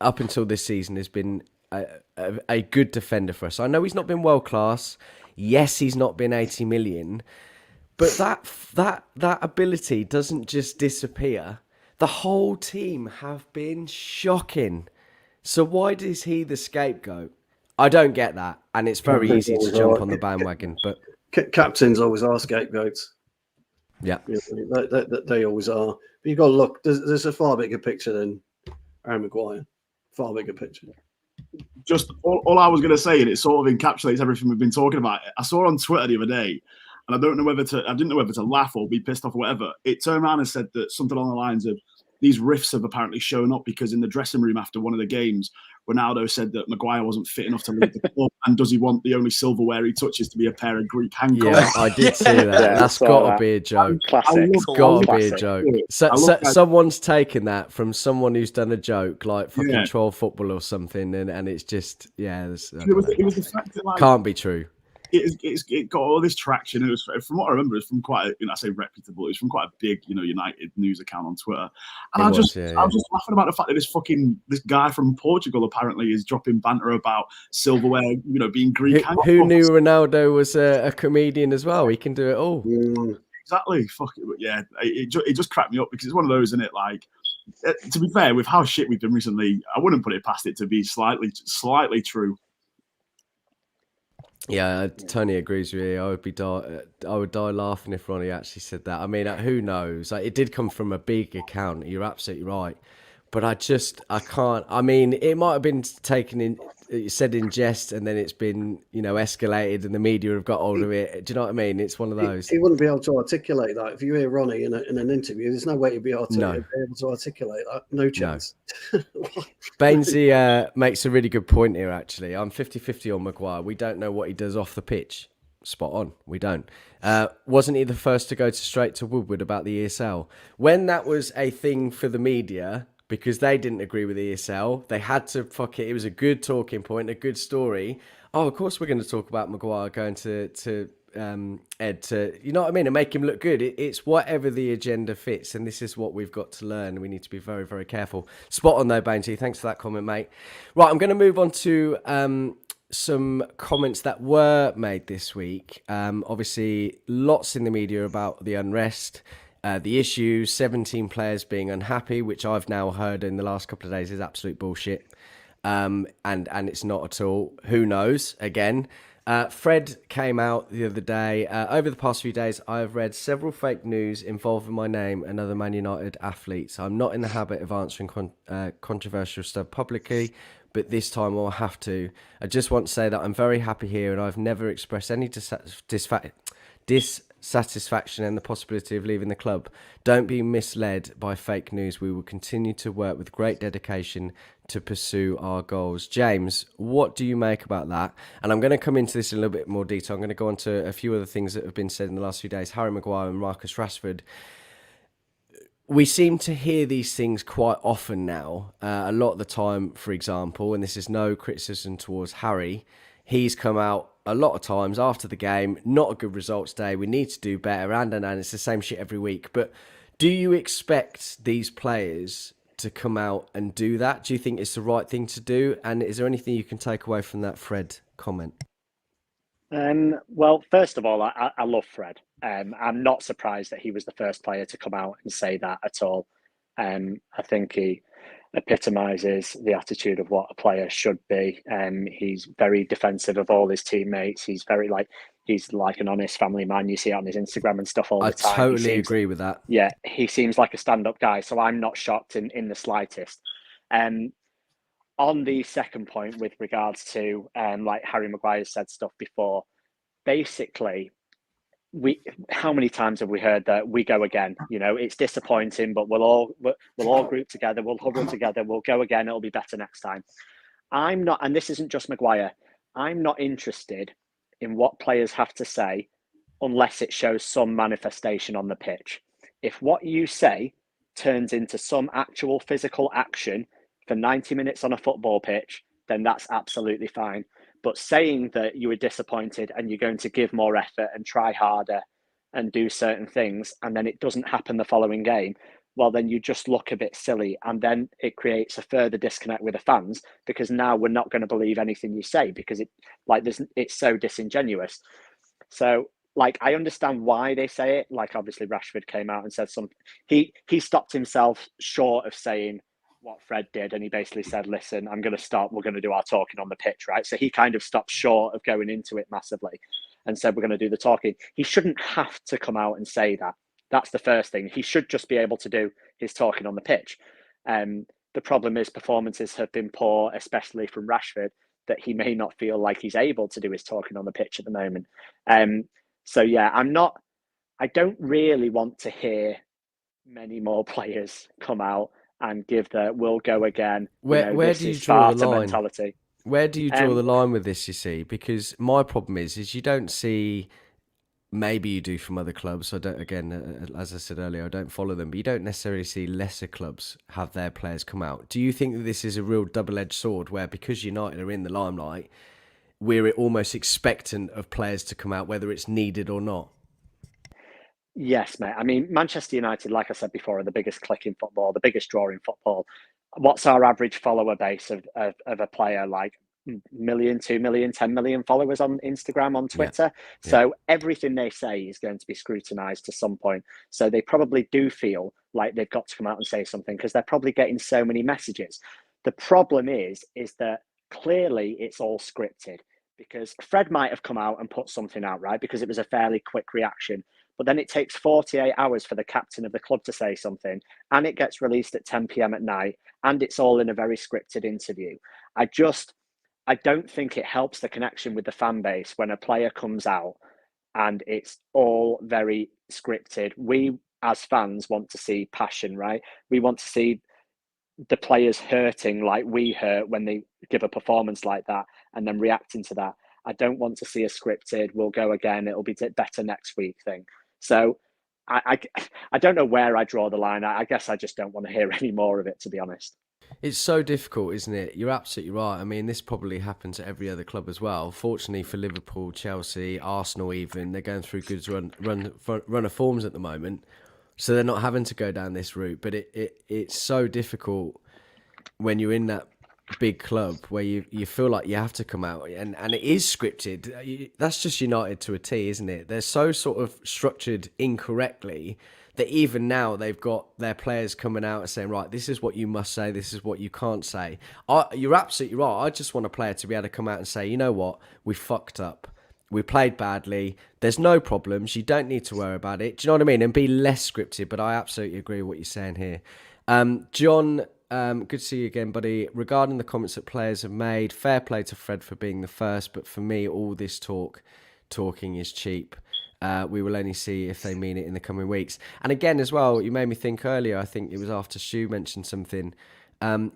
up until this season, has been a good defender for us. I know he's not been world class. Yes, he's not been 80 million. But that ability doesn't just disappear. The whole team have been shocking. So why is he the scapegoat? I don't get that, and it's very easy to jump on the bandwagon. But captains always are scapegoats. Yeah, they always are. But you've got to look. There's a far bigger picture than Harry Maguire. Far bigger picture. Just all I was going to say, and it sort of encapsulates everything we've been talking about. I saw on Twitter the other day, and I didn't know whether to laugh or be pissed off or whatever. It turned around and said that something along the lines of these riffs have apparently shown up because in the dressing room after one of the games, Ronaldo said that Maguire wasn't fit enough to lead the club, and does he want the only silverware he touches to be a pair of Greek handcuffs? Yeah, I did see that. That's got to be a joke. Classic. It's got to be a joke. Someone's taken that from someone who's done a joke, like fucking troll football or something, and it's just, it was the fact that, like, can't be true. It got all this traction. It was, from what I remember, it's from quite I say reputable. It's from quite a big, United news account on Twitter. And I was just laughing about the fact that this guy from Portugal apparently is dropping banter about silverware, being Greek. Who knew Ronaldo was a comedian as well? He can do it all. Exactly. Fuck it. But yeah, it just cracked me up because it's one of those, isn't it? Like, to be fair, with how shit we've been recently, I wouldn't put it past it to be slightly true. Yeah, Tony agrees with you. I would die laughing if Ronnie actually said that. I mean, who knows? Like, it did come from a big account. You're absolutely right, but I can't. I mean, it might have been said in jest, and then it's been escalated, and the media have got hold of it. Do you know what I mean? It's one of those. He wouldn't be able to articulate that. If you hear Ronnie in an interview, there's no way he'd be able to articulate that. No chance. No. Bainesy makes a really good point here, actually. I'm 50-50 on Maguire. We don't know what he does off the pitch. Spot on. We don't. Wasn't he the first to go straight to Woodward about the ESL? When that was a thing for the media, because they didn't agree with ESL, they had to fuck it. It was a good talking point, a good story. Oh, of course we're going to talk about Maguire going to Ed to, you know what I mean, and make him look good. It's whatever the agenda fits, and this is what we've got to learn. We need to be very, very careful. Spot on though, Bainesy. Thanks for that comment, mate. Right, I'm going to move on to some comments that were made this week. Obviously, lots in the media about the unrest, the issues, 17 players being unhappy, which I've now heard in the last couple of days is absolute bullshit. And it's not at all. Who knows? Again, Fred came out the other day. Over the past few days, I have read several fake news involving my name and other Man United athletes. I'm not in the habit of answering controversial stuff publicly, but this time I'll have to. I just want to say that I'm very happy here, and I've never expressed any dissatisfaction and the possibility of leaving the club. Don't be misled by fake news. We will continue to work with great dedication to pursue our goals. James, what do you make about that? And I'm going to come into this in a little bit more detail. I'm going to go on to a few other things that have been said in the last few days. Harry Maguire and Marcus Rashford. We seem to hear these things quite often now. A lot of the time, for example, and this is no criticism towards Harry, he's come out a lot of times after the game, not a good results day, we need to do better, and it's the same shit every week. But do you expect these players to come out and do that? Do you think it's the right thing to do? And is there anything you can take away from that Fred comment? Well, first of all, I love Fred. I'm not surprised that he was the first player to come out and say that at all. I think he epitomises the attitude of what a player should be. He's very defensive of all his teammates. He's like an honest family man. You see it on his Instagram and stuff all the time. I totally agree with that. Yeah, he seems like a stand-up guy, so I'm not shocked in the slightest. On the second point with regards to like Harry Maguire said stuff before, basically, how many times have we heard that we go again? It's disappointing, but we'll all group together, we'll huddle together, we'll go again, it'll be better next time. I'm not, and this isn't just Maguire, I'm not interested in what players have to say unless it shows some manifestation on the pitch. If what you say turns into some actual physical action for 90 minutes on a football pitch, then that's absolutely fine. But saying that you were disappointed and you're going to give more effort and try harder and do certain things, and then it doesn't happen the following game, well, then you just look a bit silly. And then it creates a further disconnect with the fans, because now we're not going to believe anything you say, because it's so disingenuous. So, like, I understand why they say it. Like, obviously Rashford came out and said something. He stopped himself short of saying what Fred did, and he basically said, listen, I'm going to stop, we're going to do our talking on the pitch, right? So he kind of stopped short of going into it massively and said, we're going to do the talking. He shouldn't have to come out and say that. That's the first thing. He should just be able to do his talking on the pitch. The problem is performances have been poor, especially from Rashford, that he may not feel like he's able to do his talking on the pitch at the moment. So yeah, I don't really want to hear many more players come out and give the "we'll go again." Where do you draw the line? Mentality. Where do you draw the line with this? You see, because my problem is you don't see. Maybe you do from other clubs. I don't. Again, as I said earlier, I don't follow them, but you don't necessarily see lesser clubs have their players come out. Do you think that this is a real double-edged sword, where because United are in the limelight, we're almost expectant of players to come out, whether it's needed or not? Yes, mate. I mean, Manchester United, like I said before, are the biggest click in football, the biggest draw in football. What's our average follower base of a player? Like million, 2 million, 10 million followers on Instagram, on Twitter. Yeah. So everything they say is going to be scrutinized to some point. So they probably do feel like they've got to come out and say something, because they're probably getting so many messages. The problem is that clearly it's all scripted, because Fred might have come out and put something out, right? Because it was a fairly quick reaction. But then it takes 48 hours for the captain of the club to say something, and it gets released at 10 p.m. at night, and it's all in a very scripted interview. I don't think it helps the connection with the fan base when a player comes out and it's all very scripted. We, as fans, want to see passion, right? We want to see the players hurting like we hurt when they give a performance like that, and then reacting to that. I don't want to see a scripted, we'll go again, it'll be better next week thing. So I don't know where I draw the line. I guess I just don't want to hear any more of it, to be honest. It's so difficult, isn't it? You're absolutely right. I mean, this probably happens at every other club as well. Fortunately for Liverpool, Chelsea, Arsenal even, they're going through good run of forms at the moment, so they're not having to go down this route. But it's so difficult when you're in that big club where you feel like you have to come out, and it is scripted. That's just United to a T, isn't it? They're so sort of structured incorrectly that even now they've got their players coming out and saying, right, this is what you must say, this is what you can't say. You're absolutely right. I just want a player to be able to come out and say, you know what, we fucked up. We played badly. There's no problems. You don't need to worry about it. Do you know what I mean? And be less scripted. But I absolutely agree with what you're saying here. John, good to see you again, buddy. Regarding the comments that players have made, fair play to Fred for being the first. But for me, all this talking is cheap. We will only see if they mean it in the coming weeks. And again, as well, you made me think earlier, I think it was after Shu mentioned something.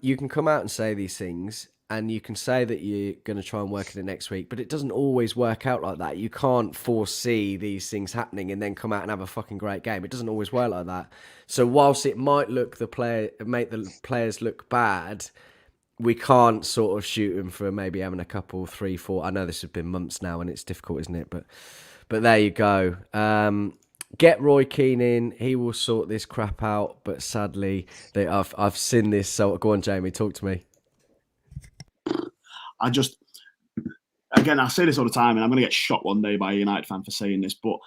You can come out and say these things, and you can say that you're going to try and work at it next week, but it doesn't always work out like that. You can't foresee these things happening and then come out and have a fucking great game. It doesn't always work like that. So whilst it might make the players look bad, we can't sort of shoot them for maybe having a couple, 3, 4. I know this has been months now, and it's difficult, isn't it? But there you go. Get Roy Keane in. He will sort this crap out. But sadly, I've seen this. So go on, Jamie. Talk to me. I say this all the time, and I'm going to get shot one day by a United fan for saying this, but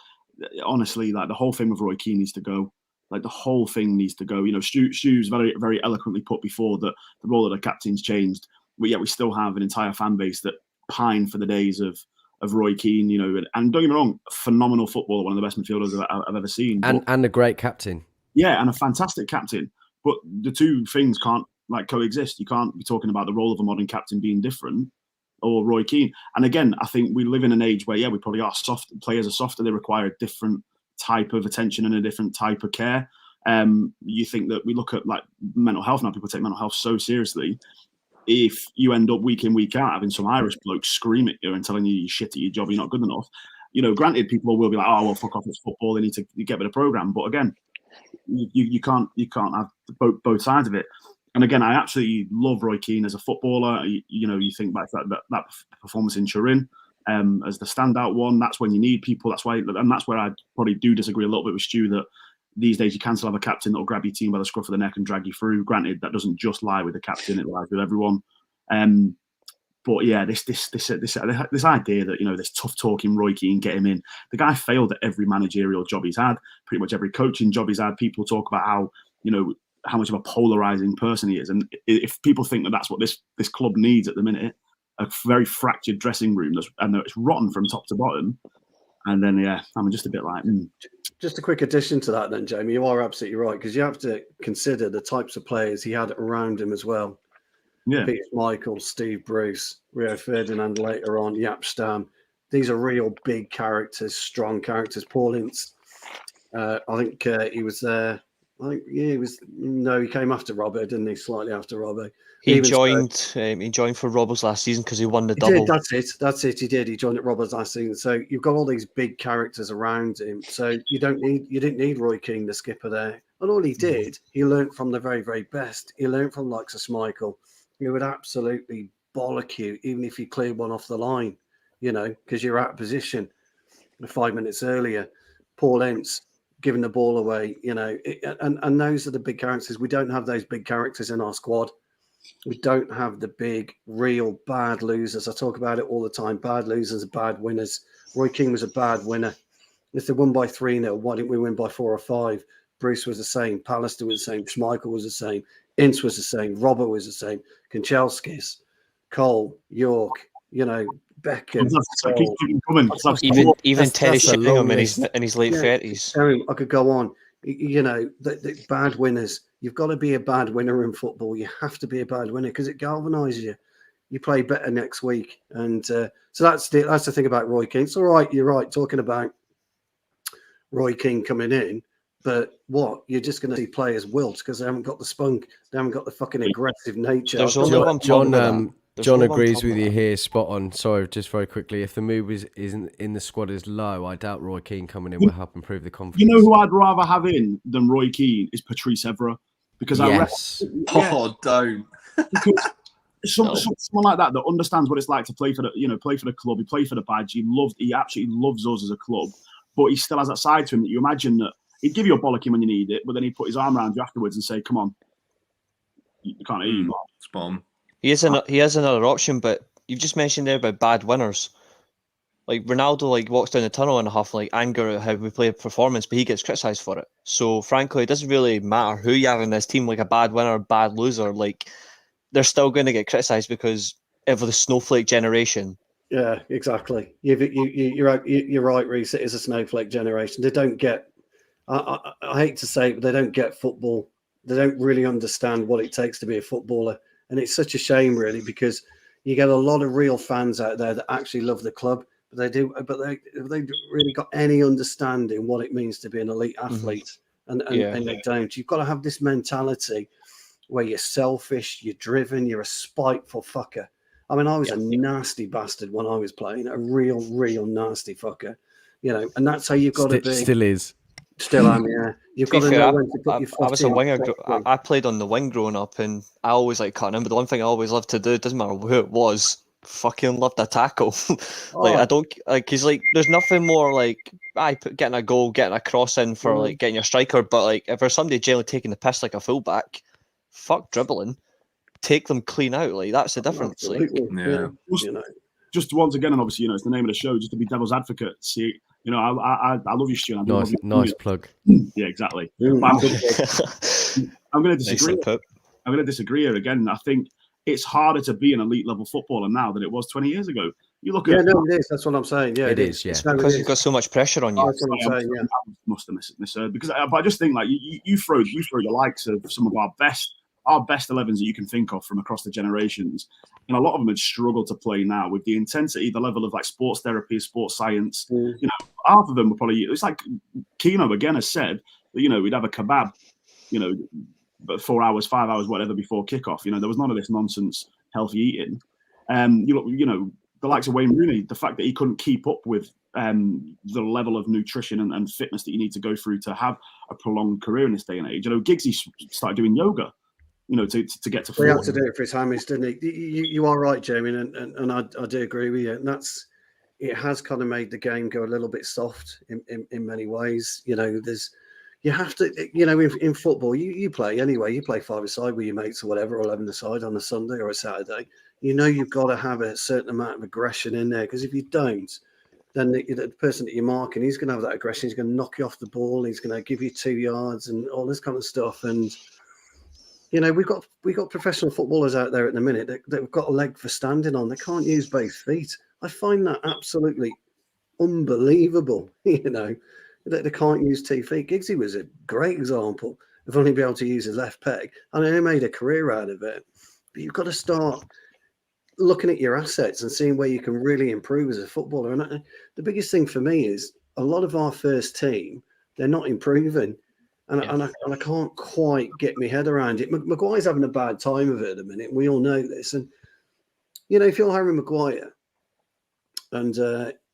honestly, like, the whole thing with Roy Keane needs to go. Like, the whole thing needs to go. You know, Stu's very, very eloquently put before that the role of the captain's changed, but yet we still have an entire fan base that pine for the days of Roy Keane, you know, and don't get me wrong, phenomenal footballer, one of the best midfielders I've ever seen. And a great captain. Yeah, and a fantastic captain. But the two things can't, like, coexist. You can't be talking about the role of a modern captain being different, or Roy Keane. And again, I think we live in an age where, yeah, we probably are soft. Players are softer. They require a different type of attention and a different type of care. You think that we look at, like, mental health now. People take mental health so seriously. If you end up week in, week out having some Irish bloke scream at you and telling you you're shit at your job, you're not good enough, you know, granted, people will be like, oh, well, fuck off, it's football, they need to get with the programme. But again, you can't have both sides of it. And again, I absolutely love Roy Keane as a footballer. You think back to that performance in Turin as the standout one. That's when you need people. That's where I probably do disagree a little bit with Stu that these days you can still have a captain that will grab your team by the scruff of the neck and drag you through. Granted, that doesn't just lie with the captain; it lies with everyone. But yeah, this idea that this tough talking Roy Keane, get him in. The guy failed at every managerial job he's had, pretty much every coaching job he's had. People talk about how much of a polarizing person he is, and if people think that that's what this club needs at the minute, a very fractured dressing room and it's rotten from top to bottom. And then I'm just a bit like. Just a quick addition to that, then, Jamie. You are absolutely right because you have to consider the types of players he had around him as well. Yeah, Peter Michael, Steve Bruce, Rio Ferdinand later on, Jaap Stam. These are real big characters, strong characters. Paul Ince, I think he was there. I think he was. No, he came after Robbo, didn't he? Slightly after Robbo. He joined for Robbo's last season because he won the double. That's it. He did. He joined at Robbo's last season. So you've got all these big characters around him. So you didn't need Roy Keane, the skipper, there. And all he did, he learnt from the very, very best. He learnt from likes of Schmeichel. He would absolutely bollock you, even if you cleared one off the line, because you're out of position 5 minutes earlier. Paul Ince giving the ball away, and those are the big characters. We don't have those big characters in our squad. We don't have the big, real bad losers. I talk about it all the time. Bad losers are bad winners. Roy Keane was a bad winner. If they won by 3-0, why didn't we win by 4 or 5? Bruce was the same. Pallister was the same. Schmeichel was the same. Ince was the same. Robert was the same. Kanchelskis, Cole, York, Beckham. Even Terry Sheringham in his late 30s. I could go on. The bad winners. You've got to be a bad winner in football. You have to be a bad winner because it galvanises you. You play better next week. And so that's the thing about Roy Keane. It's all right, you're right, talking about Roy Keane coming in. But what? You're just going to see players wilt because they haven't got the spunk. They haven't got the fucking aggressive nature. John agrees with you here, spot on. Sorry, just very quickly. If the move isn't in the squad is low, I doubt Roy Keane coming in will help improve the confidence. You know who I'd rather have in than Roy Keane is Patrice Evra. Because don't. Because someone like that understands what it's like to play for the club. He played for the badge. He absolutely loves us as a club. But he still has that side to him that you imagine that he'd give you a bollocking when you need it, but then he'd put his arm around you afterwards and say, "Come on, you can't hear you." Spawn. He has another option, but you've just mentioned there about bad winners. Like Ronaldo, walks down the tunnel in a huff, anger at how we play a performance, but he gets criticised for it. So frankly, it doesn't really matter who you have in this team, a bad winner, bad loser. They're still going to get criticised because of the snowflake generation. Yeah, exactly. You're right, Reece. It is a snowflake generation. They don't get. I hate to say it, but they don't get football. They don't really understand what it takes to be a footballer. And it's such a shame, really, because you get a lot of real fans out there that actually love the club, but they really got any understanding what it means to be an elite athlete, and they don't. You've got to have this mentality where you're selfish, you're driven, you're a spiteful fucker. I mean, I was a nasty bastard when I was playing, a real nasty fucker, and that's how you've got to be. Still is. Still am, yeah. You've got to know when to put your foot in. I was a winger. I played on the wing growing up, and I always cutting in. But the one thing I always loved to do, doesn't matter who it was, fucking loved a tackle. I don't because there's nothing more getting a goal, getting a cross in for getting your striker. But if there's somebody generally taking the piss like a fullback, fuck dribbling, take them clean out. That's the difference. Just once again, and obviously, it's the name of the show, just to be devil's advocate. See, I love you, Stu. Nice plug. Yeah, exactly. I'm going to disagree. I'm going to disagree here again. I think it's harder to be an elite level footballer now than it was 20 years ago. You look at it is. That's what I'm saying. Yeah, it is. Yeah, because you've got so much pressure on you. That's what I'm saying. Yeah, I must have misheard because I just think you throw the likes of some of our best 11s that you can think of from across the generations, and a lot of them had struggled to play now with the intensity, the level of sports therapy, sports science. Half of them were probably. It's like Keno again has said that we'd have a kebab, but 4 hours, 5 hours, whatever before kickoff. There was none of this nonsense healthy eating. the likes of Wayne Rooney, the fact that he couldn't keep up with the level of nutrition and fitness that you need to go through to have a prolonged career in this day and age. Giggsy started doing yoga, to get to 40. He had to do it for his hammies, didn't he? You are right, Jamie, and I do agree with you. And it has kind of made the game go a little bit soft in many ways. You have to, in football, you play anyway. You play 5-a-side with your mates or whatever, or 11-a-side on a Sunday or a Saturday. You've got to have a certain amount of aggression in there, because if you don't, then the person that you're marking, he's going to have that aggression. He's going to knock you off the ball. He's going to give you 2 yards and all this kind of stuff. And we've got professional footballers out there at the minute that've got a leg for standing on. They can't use both feet. I find that absolutely unbelievable. That they can't use 2 feet. Giggsy was a great example of only being able to use his left peg, and he made a career out of it. But you've got to start looking at your assets and seeing where you can really improve as a footballer. And the biggest thing for me is a lot of our first team, they're not improving. And I can't quite get my head around it. Maguire's having a bad time of it at the minute. We all know this. And, if you're Harry Maguire and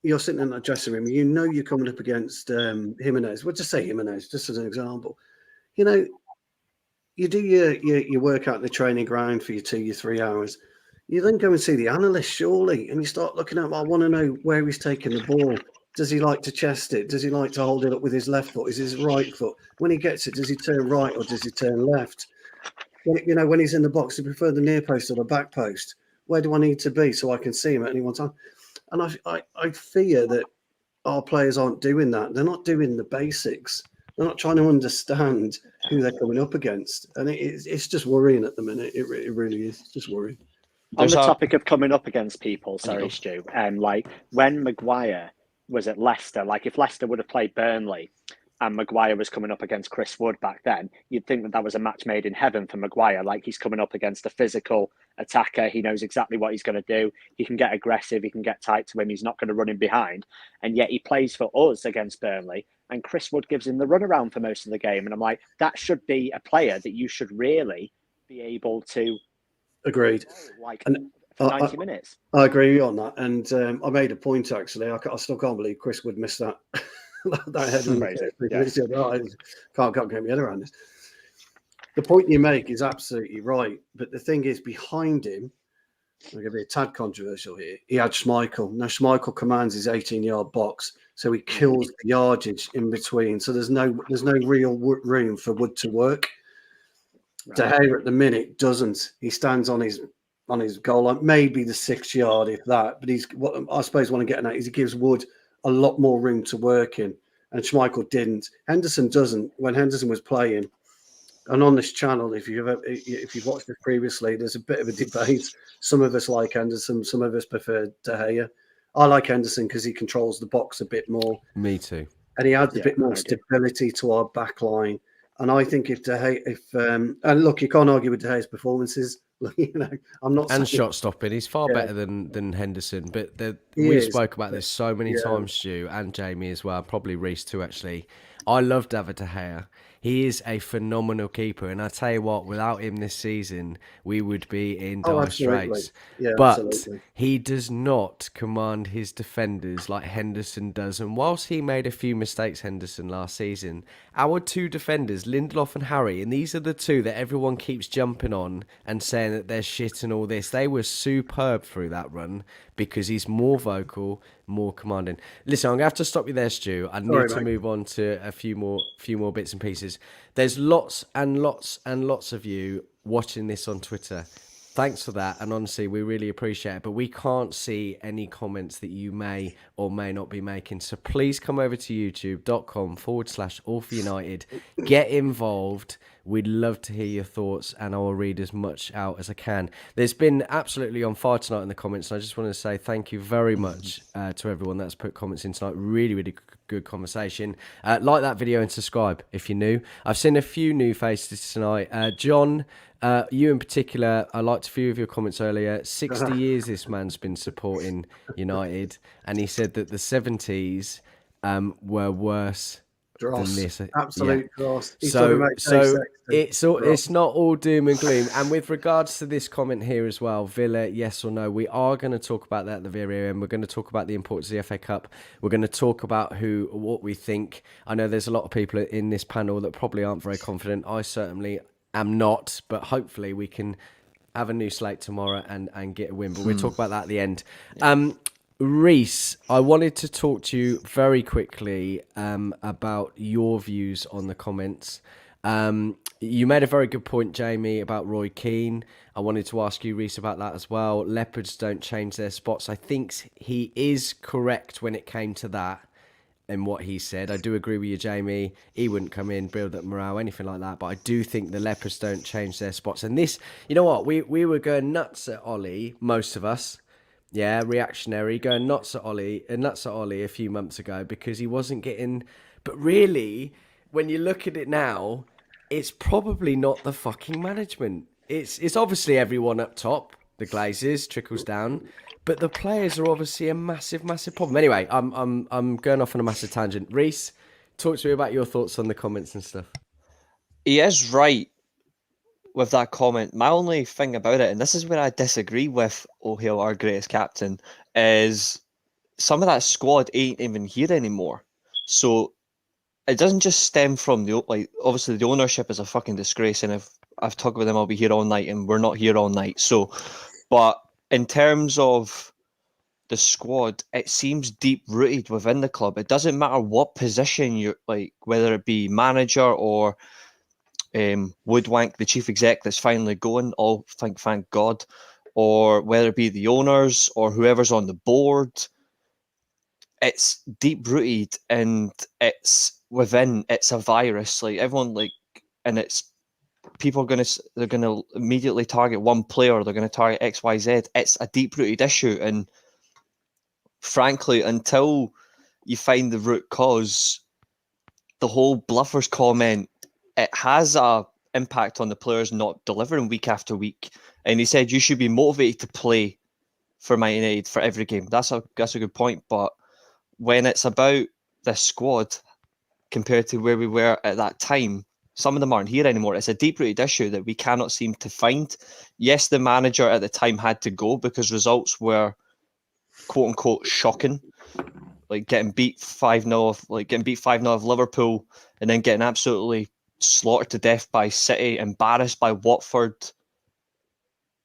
you're sitting in that dressing room, you're coming up against Jimenez. We'll just say Jimenez, just as an example. You do your workout in the training ground for your 2, your 3 hours. You then go and see the analyst, surely, and you start looking at, I want to know where he's taking the ball. Does he like to chest it? Does he like to hold it up with his left foot? Is his right foot? When he gets it, does he turn right or does he turn left? When he's in the box, does he prefer the near post or the back post? Where do I need to be so I can see him at any one time? And I fear that our players aren't doing that. They're not doing the basics. They're not trying to understand who they're coming up against. And it's just worrying at the minute. It really is. It's just worrying. On the topic of coming up against people, sorry, Stu, like when Maguire was at Leicester, like if Leicester would have played Burnley and Maguire was coming up against Chris Wood back then, you'd think that was a match made in heaven for Maguire. Like, he's coming up against a physical attacker. He knows exactly what he's going to do. He can get aggressive. He can get tight to him. He's not going to run in behind. And yet he plays for us against Burnley, and Chris Wood gives him the runaround for most of the game. And I'm like, that should be a player that you should really be able to... Agreed. For 90 minutes. I agree on that. And I made a point, actually. I still can't believe Chris Wood missed that. that head. Can't get my head around this. The point you make is absolutely right. But the thing is, behind him, I'm going to be a tad controversial here, he had Schmeichel. Now, Schmeichel commands his 18-yard box, so he kills the yardage in between. So there's no real room for Wood to work. Right. De Gea at the minute doesn't. He stands on his goal line, maybe the 6 yard, if that. But I suppose what I'm getting at is he gives Wood a lot more room to work in, and Schmeichel didn't. Henderson doesn't. When Henderson was playing, and on this channel, if you've watched it previously, there's a bit of a debate. Some of us like Henderson, some of us prefer De Gea. I like Henderson because he controls the box a bit more. Me too. And he adds a bit more stability to our back line. And I think if De Gea, and look, you can't argue with De Gea's performances. I'm not. And shot stopping, he's far better than Henderson. But we spoke about this so many times, Stu, and Jamie as well. Probably Reece too, actually. I love David De Gea. He is a phenomenal keeper, and I tell you what, without him this season, we would be in dire straits. Yeah, but absolutely. He does not command his defenders like Henderson does. And whilst he made a few mistakes, Henderson, last season, our 2 defenders, Lindelof and Harry, and these are the 2 that everyone keeps jumping on and saying that they're shit and all this, they were superb through that run because he's more vocal, more commanding. Listen, I'm going to have to stop you there, Stu. I need to move on to a few more bits and pieces. There's lots and lots and lots of you watching this on Twitter. Thanks for that, and honestly, we really appreciate it. But we can't see any comments that you may or may not be making. So please come over to youtube.com/AllForUnited. Get involved. We'd love to hear your thoughts, and I will read as much out as I can. There's been absolutely on fire tonight in the comments, and I just want to say thank you very much to everyone that's put comments in tonight. Really, really good conversation. Like that video and subscribe if you're new. I've seen a few new faces tonight. John, you in particular, I liked a few of your comments earlier. 60 years this man's been supporting United, and he said that the 70s were worse Dross. this. Absolute dross. He's talking about Dave Sexton. It's not all doom and gloom. And with regards to this comment here as well, Villa, yes or no, we are going to talk about that at the very end. We're going to talk about the importance of the FA Cup. We're going to talk about what we think. I know there's a lot of people in this panel that probably aren't very confident. I certainly am not, but hopefully we can have a new slate tomorrow and get a win. But we'll talk about that at the end. Reese, I wanted to talk to you very quickly about your views on the comments. You made a very good point, Jamie, about Roy Keane. I wanted to ask you, Reese, about that as well. Leopards don't change their spots. I think he is correct when it came to that and what he said. I do agree with you, Jamie. He wouldn't come in, build up morale, anything like that. But I do think the Leopards don't change their spots. And this, you know what? We were going nuts at Ollie, most of us. Yeah, reactionary, going nuts at Ollie a few months ago because he wasn't getting. But really, when you look at it now, it's probably not the fucking management. It's obviously everyone up top, the Glazers, trickles down, but the players are obviously a massive, massive problem. Anyway, I'm going off on a massive tangent. Reese, talk to me about your thoughts on the comments and stuff. He is right with that comment. My only thing about it, and this is where I disagree with O'Hale, our greatest captain, is some of that squad ain't even here anymore. So it doesn't just stem from obviously the ownership is a fucking disgrace, and if I've talked with them, I'll be here all night, and we're not here all night. So, but in terms of the squad, it seems deep rooted within the club. It doesn't matter what position you're whether it be manager or Woodwank, the chief exec that's finally going, thank God, or whether it be the owners or whoever's on the board, it's deep rooted and it's within. It's a virus. Like everyone, and it's people they're gonna immediately target one player. They're gonna target XYZ. It's a deep rooted issue, and frankly, until you find the root cause, the whole bluffers comment, it has a impact on the players not delivering week after week. And he said you should be motivated to play for Man United for every game. That's a good point. But when it's about the squad compared to where we were at that time, some of them aren't here anymore. It's a deep-rooted issue that we cannot seem to find. Yes, the manager at the time had to go because results were quote-unquote shocking. Like getting beat 5-0 of Liverpool and then getting absolutely slaughtered to death by City, embarrassed by Watford.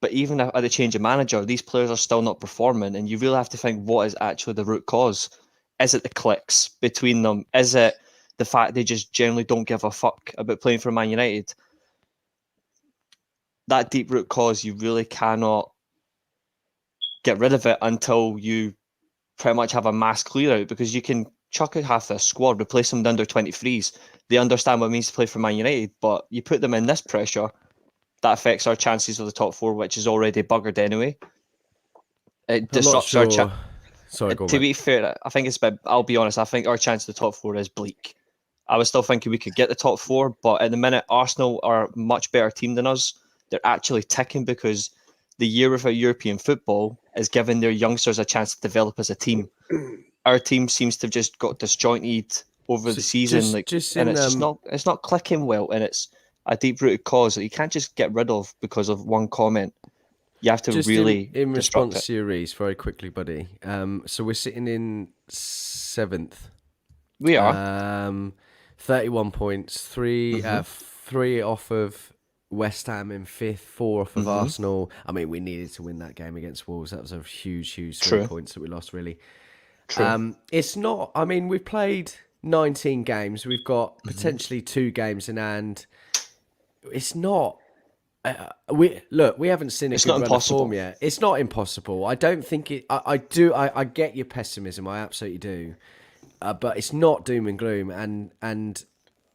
But even at the change of manager, these players are still not performing, and you really have to think, what is actually the root cause? Is it the clicks between them? Is it the fact they just generally don't give a fuck about playing for Man United? That deep root cause, you really cannot get rid of it until you pretty much have a mass clear out, because you can chuck out half the squad, replace them with under 23s. They understand what it means to play for Man United, but you put them in this pressure, that affects our chances of the top four, which is already buggered anyway. It disrupts our chance. Sorry, to be fair, I think I'll be honest, I think our chance of the top four is bleak. I was still thinking we could get the top four, but at the minute, Arsenal are a much better team than us. They're actually ticking because the year without European football is giving their youngsters a chance to develop as a team. Our team seems to have just got disjointed over the season, it's not clicking well, and it's a deep-rooted cause that you can't just get rid of because of one comment. You have to just really in response to your Reese, very quickly, buddy. So we're sitting in 7th. We are 31 points, three off of West Ham in 5th, 4 off of Arsenal. I mean, we needed to win that game against Wolves. That was a huge 3 points that we lost, really. It's not. I mean, we've played 19 games. We've got potentially 2 games in hand. It's not. We haven't seen a good run of form yet. It's not impossible. I don't think it. I get your pessimism. I absolutely do. But it's not doom and gloom. And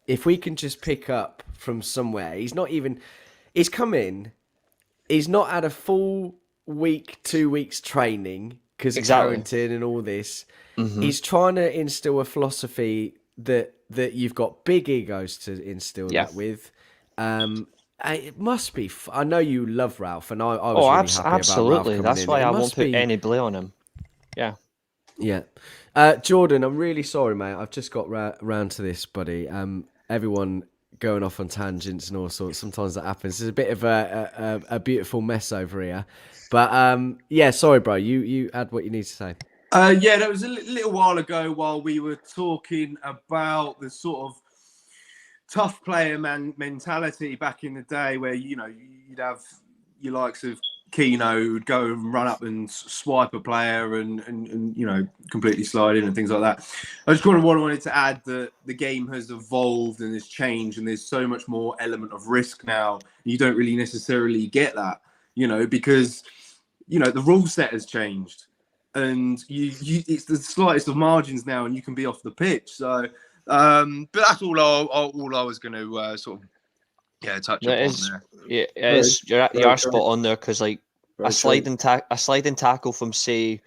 if we can just pick up from somewhere, he's come in. He's not had a full week, 2 weeks training because of quarantine and all this. He's trying to instill a philosophy that you've got big egos to instill that with. It must be. I know you love Ralf, and I was really happy absolutely. About Ralf. That's why I won't put any blame on him. Yeah. Yeah. Jordan, I'm really sorry, mate. I've just got round to this, buddy. Everyone going off on tangents and all sorts. Sometimes that happens. There's a bit of a beautiful mess over here. But yeah, sorry, bro. You add what you need to say. Yeah, that was a little while ago while we were talking about the sort of tough player mentality back in the day where, you know, you'd have your likes of Keno who'd go and run up and swipe a player and you know, completely slide in and things like that. I just kind of wanted to add that the game has evolved and has changed and there's so much more element of risk now. You don't really necessarily get that, you know, because, you know, the rule set has changed and you it's the slightest of margins now and you can be off the pitch. So, but that's all I was going to sort of touch upon there. Yeah, it's, you are spot on there because like a sliding tackle from say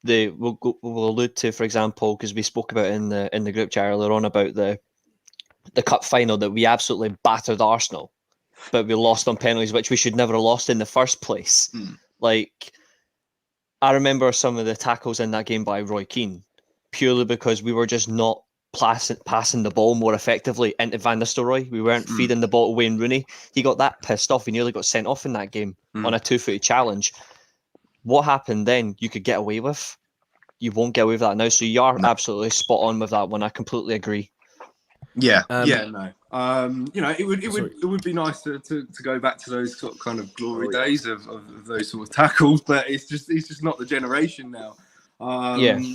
we'll allude to, for example, because we spoke about in the group chat earlier on about the cup final that we absolutely battered Arsenal, but we lost on penalties, which we should never have lost in the first place. Like, I remember some of the tackles in that game by Roy Keane, purely because we were just not passing the ball more effectively into Van Nistelrooy. We weren't feeding the ball to Wayne Rooney. He got that pissed off. He nearly got sent off in that game on a 2-footed challenge. What happened then, you could get away with. You won't get away with that now. So you are absolutely spot on with that one. I completely agree. Yeah, you know, it would be nice to go back to those sort of kind of glory days of those sort of tackles, but it's just not the generation now. I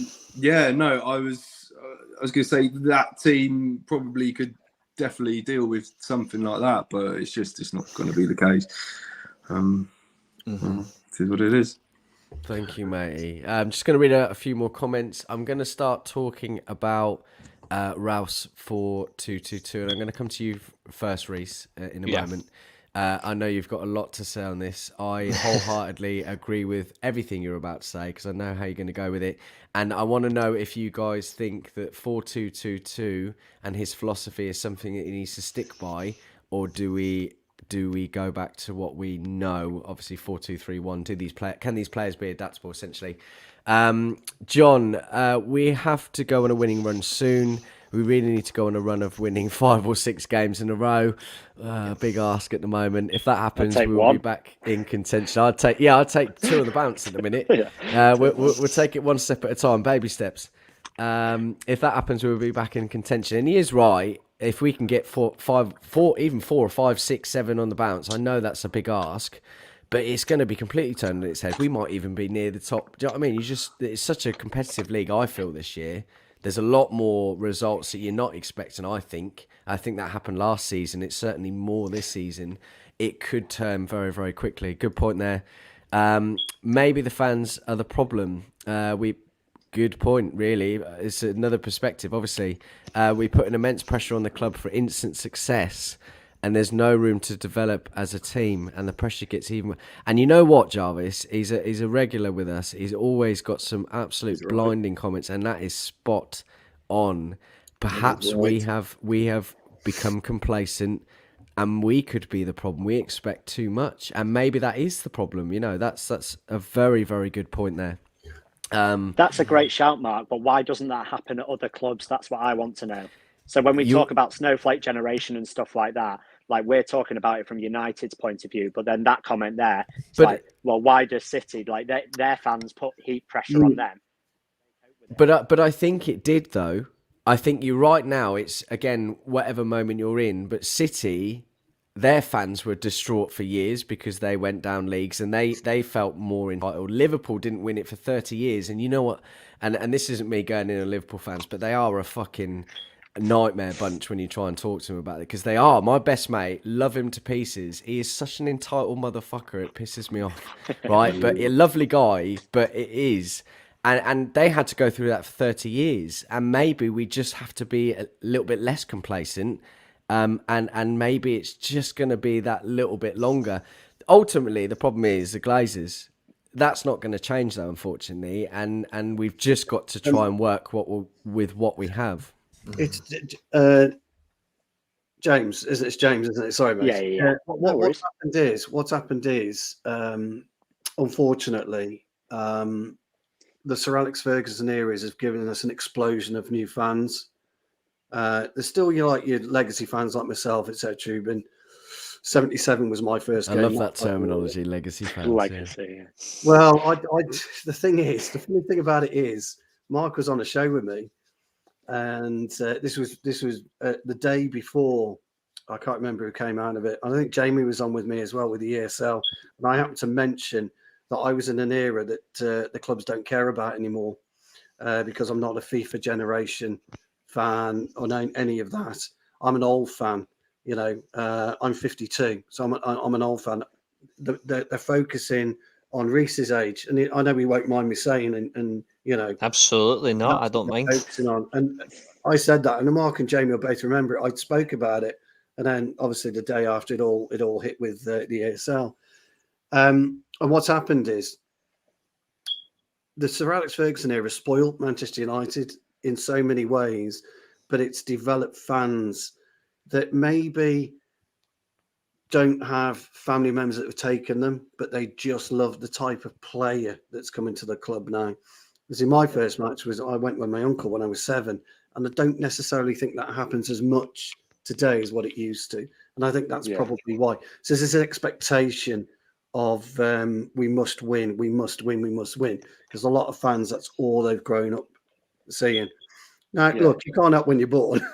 was going to say that team probably could definitely deal with something like that, but it's not going to be the case. It is what it is. Thank you, matey. I'm just going to read out a few more comments. I'm going to start talking about Ralph's 4222, and I'm going to come to you first, Reese, in a moment. I know you've got a lot to say on this. I wholeheartedly agree with everything you're about to say because I know how you're going to go with it. And I want to know if you guys think that 4222 and his philosophy is something that he needs to stick by, or do we go back to what we know? Obviously, 4-2-3-1. Can these players be adaptable? Essentially, John, we have to go on a winning run soon. We really need to go on a run of winning 5 or 6 games in a row. Big ask at the moment. If that happens, we'll be back in contention. I'd take 2 on the bounce at the minute. We'll take it one step at a time, baby steps. If that happens, we'll be back in contention. And he is right. If we can get 4 or 5, 6, 7 on the bounce, I know that's a big ask, but it's going to be completely turned on its head. We might even be near the top. Do you know what I mean? It's such a competitive league, I feel, this year. There's a lot more results that you're not expecting, I think. I think that happened last season. It's certainly more this season. It could turn very, very quickly. Good point there. Maybe the fans are the problem. Good point, really. It's another perspective, obviously. We put an immense pressure on the club for instant success, and there's no room to develop as a team, and the pressure gets even... And you know what, Jarvis? He's a regular with us. He's always got some absolute blinding comments, and that is spot on. Perhaps we have become complacent, and we could be the problem. We expect too much, and maybe that is the problem. You know, that's a very, very good point there. That's a great shout, Mark, but why doesn't that happen at other clubs? That's what I want to know. So when we talk about snowflake generation and stuff like that, like we're talking about it from United's point of view, but then that comment there, well, why does City, like their fans put heat pressure on them? But I think it did, though. I think you're right now. It's, again, whatever moment you're in, but City... Their fans were distraught for years because they went down leagues and they felt more entitled. Liverpool didn't win it for 30 years. And you know what? And this isn't me going in on Liverpool fans, but they are a fucking nightmare bunch when you try and talk to them about it. Because they are. My best mate, love him to pieces. He is such an entitled motherfucker. It pisses me off. Right? But a lovely guy, but it is. And they had to go through that for 30 years. And maybe we just have to be a little bit less complacent. And maybe it's just going to be that little bit longer. Ultimately, the problem is the Glazers. That's not going to change, though, unfortunately. And we've just got to try and work with what we have. It's James, isn't it? It's James, isn't it? Sorry, mate. Yeah. What's happened is, unfortunately, the Sir Alex Ferguson eras have given us an explosion of new fans. There's still your legacy fans like myself, etc. But 77 was my first I game. love that terminology, legacy fans. Legacy. Yeah. Well, the funny thing about it is, Mark was on a show with me, and this was the day before. I can't remember who came out of it. I think Jamie was on with me as well with the ESL, and I happened to mention that I was in an era that the clubs don't care about anymore because I'm not a FIFA generation fan or any of that. I'm an old fan. You know, I'm 52, so I'm an old fan. They're focusing on Reese's age, and I know he won't mind me saying, and you know, Absolutely not. I don't mind. focusing on, and I said that, and Mark and Jamie will both remember it. I spoke about it, and then obviously the day after it all hit with the ESL. And what's happened is the Sir Alex Ferguson era spoiled Manchester United in so many ways, but it's developed fans that maybe don't have family members that have taken them, but they just love the type of player that's coming to the club now. Because in my first match I went with my uncle when I was 7, and I don't necessarily think that happens as much today as what it used to. And I think that's probably why. So there's an expectation of we must win, we must win, we must win. Because a lot of fans, that's all they've grown up seeing. Now, look, you can't help when you're born.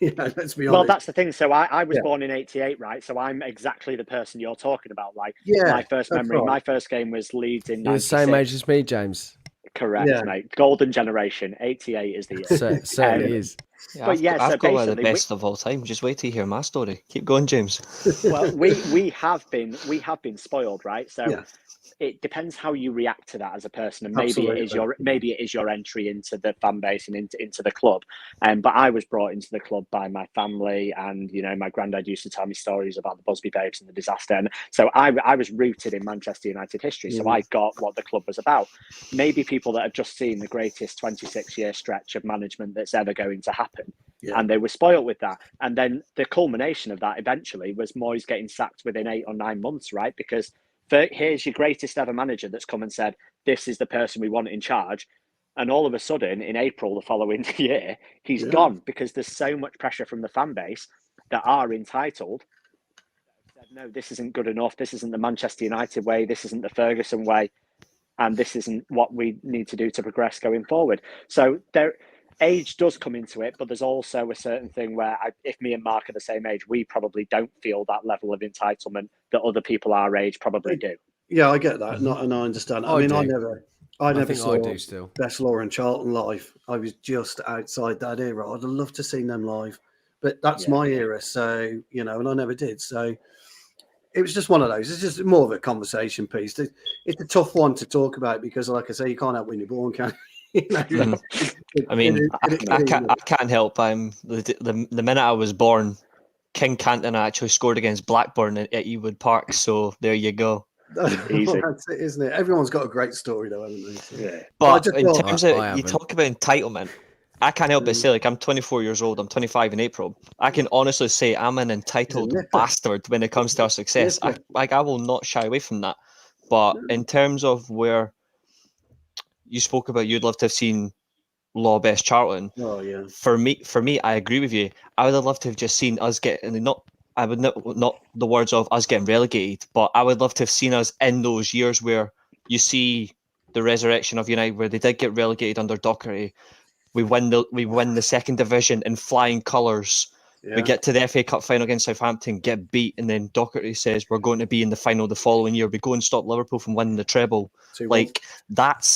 You know, let's be honest. Well, that's the thing. So I was born in '88, right? So I'm exactly the person you're talking about. Like, my first memory, right. my first game was Leeds in You're the 96. same age as me, James. Correct, mate. Golden generation. 88 is the year. Certainly is. Yeah, But I've got one of the basically, best of all time. Just wait to hear my story. Keep going, James. well, we have been spoiled, right? So it depends how you react to that as a person, and maybe it is your entry into the fan base and into the club. But I was brought into the club by my family, and you know, my granddad used to tell me stories about the Busby Babes and the disaster, and so I was rooted in Manchester United history. So I got what the club was about. Maybe people that have just seen the greatest 26-year stretch of management that's ever going to happen, and they were spoiled with that. And then the culmination of that eventually was Moyes getting sacked within 8 or 9 months, right? Because here's your greatest ever manager that's come and said, this is the person we want in charge. And all of a sudden, in April the following year, he's gone because there's so much pressure from the fan base that are entitled. Said, no, this isn't good enough. This isn't the Manchester United way. This isn't the Ferguson way. And this isn't what we need to do to progress going forward. So age does come into it, but there's also a certain thing where if me and Mark are the same age, we probably don't feel that level of entitlement that other people our age probably do. Yeah, I get that. And I understand. I never saw I do still. Best Law and Charlton live. I was just outside that era. I'd have loved to see them live, but that's my era. So, you know, and I never did. So it was just one of those. It's just more of a conversation piece. It's a tough one to talk about because, like I say, you can't help when you're born, can you? I mean, I can't help. The minute I was born, King Canton actually scored against Blackburn at Ewood Park. So there you go. Easy. That's it, isn't it? Everyone's got a great story, though, haven't they? So. Yeah. But in terms of you talk about entitlement, I can't help but say, like, I'm 24 years old. I'm 25 in April. I can honestly say I'm an entitled bastard when it comes to our success. I will not shy away from that. But in terms of where you spoke about, you'd love to have seen Law Best Charlton. Oh yeah. For me, I agree with you. I would have loved to have just seen us get, and not the words of us getting relegated, but I would love to have seen us in those years where you see the resurrection of United, where they did get relegated under Docherty. We win the second division in flying colours. Yeah. We get to the FA Cup final against Southampton, get beat, and then Docherty says we're going to be in the final the following year. We go and stop Liverpool from winning the treble. Like that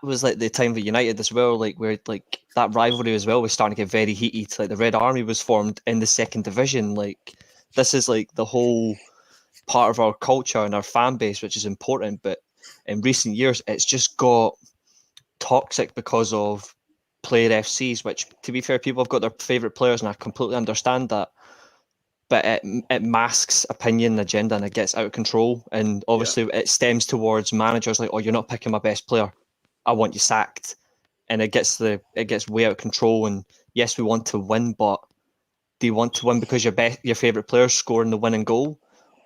was like the time of United as well, like where like that rivalry as well was starting to get very heated. Like the Red Army was formed in the second division. Like this is like the whole part of our culture and our fan base, which is important. But in recent years, it's just got toxic because of player FCs, which, to be fair, people have got their favourite players, and I completely understand that. But it masks opinion, agenda, and it gets out of control. And obviously, it stems towards managers like, "Oh, you're not picking my best player. I want you sacked." And it gets way out of control. And yes, we want to win, but do you want to win because your favourite player's scoring the winning goal,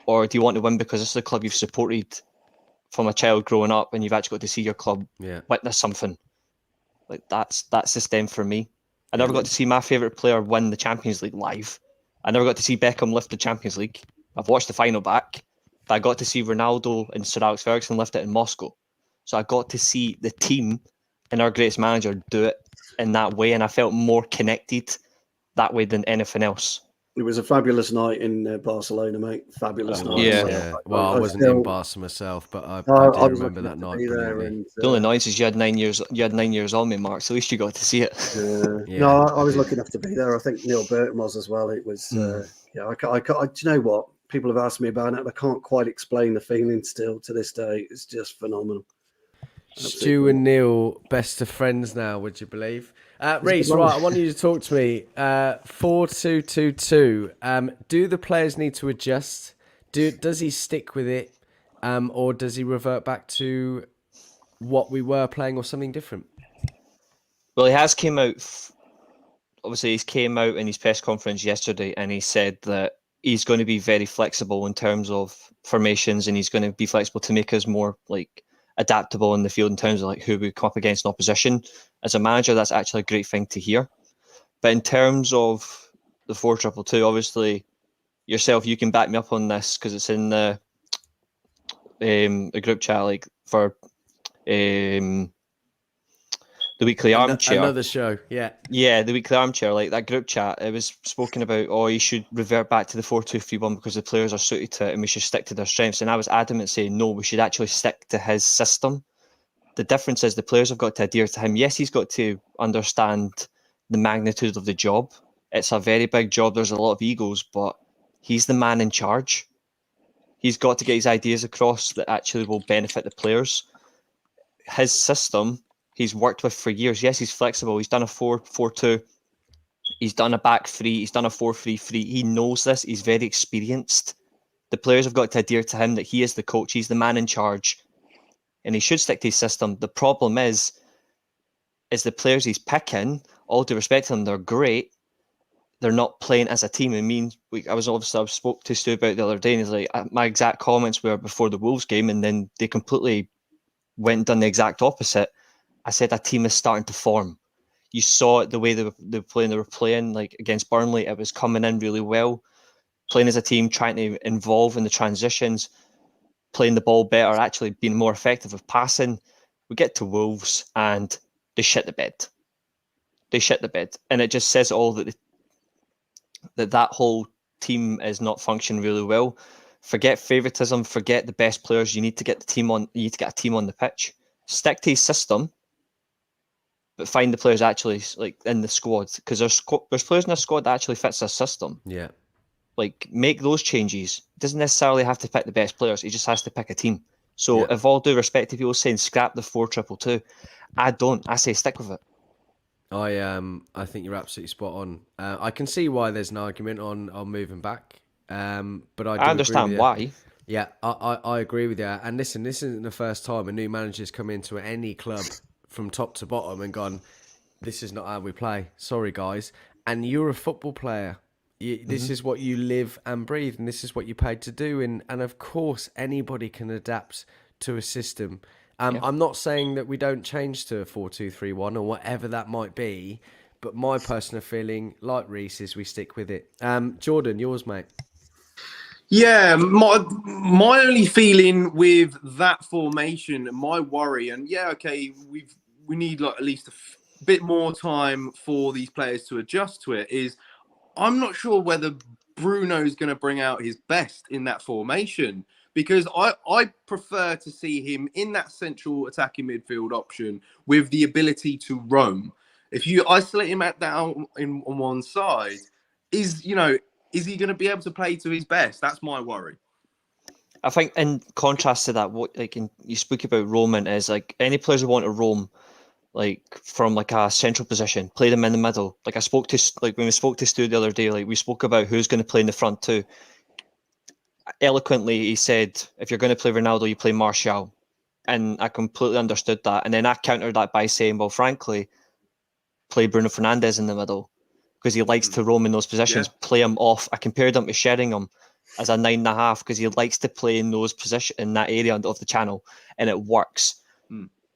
or do you want to win because it's the club you've supported from a child growing up, and you've actually got to see your club Yeah. witness something. Like that's the stem for me. I never got to see my favourite player win the Champions League live. I never got to see Beckham lift the Champions League. I've watched the final back, but I got to see Ronaldo and Sir Alex Ferguson lift it in Moscow. So I got to see the team and our greatest manager do it in that way, and I felt more connected that way than anything else. It was a fabulous night in Barcelona, mate. Fabulous night. Yeah. Well, I wasn't in Barca myself, but I do was remember that lucky night to be there, brilliantly. and, The only annoyance is you had 9 years. You had 9 years on me, Mark. So at least you got to see it. Yeah, no, I was did. lucky enough to be there. I think Neil Burton was as well. It was, yeah. Do you know what? People have asked me about it. I can't quite explain the feeling still to this day. It's just phenomenal. Stu and Neil, best of friends now, would you believe? Reece, right, I want you to talk to me. 4-2-2-2. Do the players need to adjust? Does he stick with it? Or does he revert back to what we were playing or something different? Well, he has came out. Obviously, he's came out in his press conference yesterday, and he said that he's going to be very flexible in terms of formations, and he's going to be flexible to make us more like adaptable in the field in terms of like who we come up against in opposition. As a manager, that's actually a great thing to hear. But in terms of the 4-2-2, obviously yourself, you can back me up on this because it's in the group chat, like for the weekly armchair. Another show, yeah. Yeah, the weekly armchair, like that group chat, it was spoken about, you should revert back to the 4-2-3-1 because the players are suited to it and we should stick to their strengths. And I was adamant saying, no, we should actually stick to his system. The difference is the players have got to adhere to him. Yes, he's got to understand the magnitude of the job. It's a very big job. There's a lot of egos, but he's the man in charge. He's got to get his ideas across that actually will benefit the players. His system, he's worked with for years. Yes, he's flexible. He's done a 4-4-2. He's done a back three. He's done a 4-3-3. He knows this. He's very experienced. The players have got to adhere to him that he is the coach. He's the man in charge. And he should stick to his system. The problem is the players he's picking, all due respect to them, they're great. They're not playing as a team. I spoke to Stu about it the other day, and he's like, my exact comments were before the Wolves game, and then they completely went and done the exact opposite. I said a team is starting to form. You saw it the way they were playing like against Burnley. It was coming in really well, playing as a team, trying to involve in the transitions, playing the ball better, actually being more effective with passing. We get to Wolves and they shit the bed. And it just says all that whole team is not functioning really well. Forget favoritism, forget the best players. You need to get a team on the pitch. Stick to his system, but find the players actually like in the squad, because there's players in the squad that actually fits their system. Yeah. Like, make those changes. He doesn't necessarily have to pick the best players. He just has to pick a team. So, if all due respect to people saying scrap the 4-2-2, I don't. I say stick with it. I think you're absolutely spot on. I can see why there's an argument on moving back, but I understand why. Yeah, I agree with you. And listen, this isn't the first time a new manager's come into any club from top to bottom and gone, this is not how we play. Sorry, guys. And you're a football player. This is what you live and breathe, and this is what you're paid to do. And of course, anybody can adapt to a system. I'm not saying that we don't change to a 4-2-3-1 or whatever that might be, but my personal feeling, like Reece, is we stick with it. Jordan, yours, mate. Yeah, my only feeling with that formation, my worry, and we need like at least a bit more time for these players to adjust to it, is I'm not sure whether Bruno's going to bring out his best in that formation, because I prefer to see him in that central attacking midfield option with the ability to roam. If you isolate him on one side, is he going to be able to play to his best? That's my worry. I think in contrast to that, you speak about roaming, is like any players who want to roam, like from like a central position, play them in the middle. Like when we spoke to Stu the other day, like we spoke about who's going to play in the front too. Eloquently, he said, if you're going to play Ronaldo, you play Martial. And I completely understood that. And then I countered that by saying, well, frankly, play Bruno Fernandes in the middle, because he likes to roam in those positions, play him off. I compared him to Sheringham. as a 9.5 because he likes to play in those position in that area of the channel, and it works.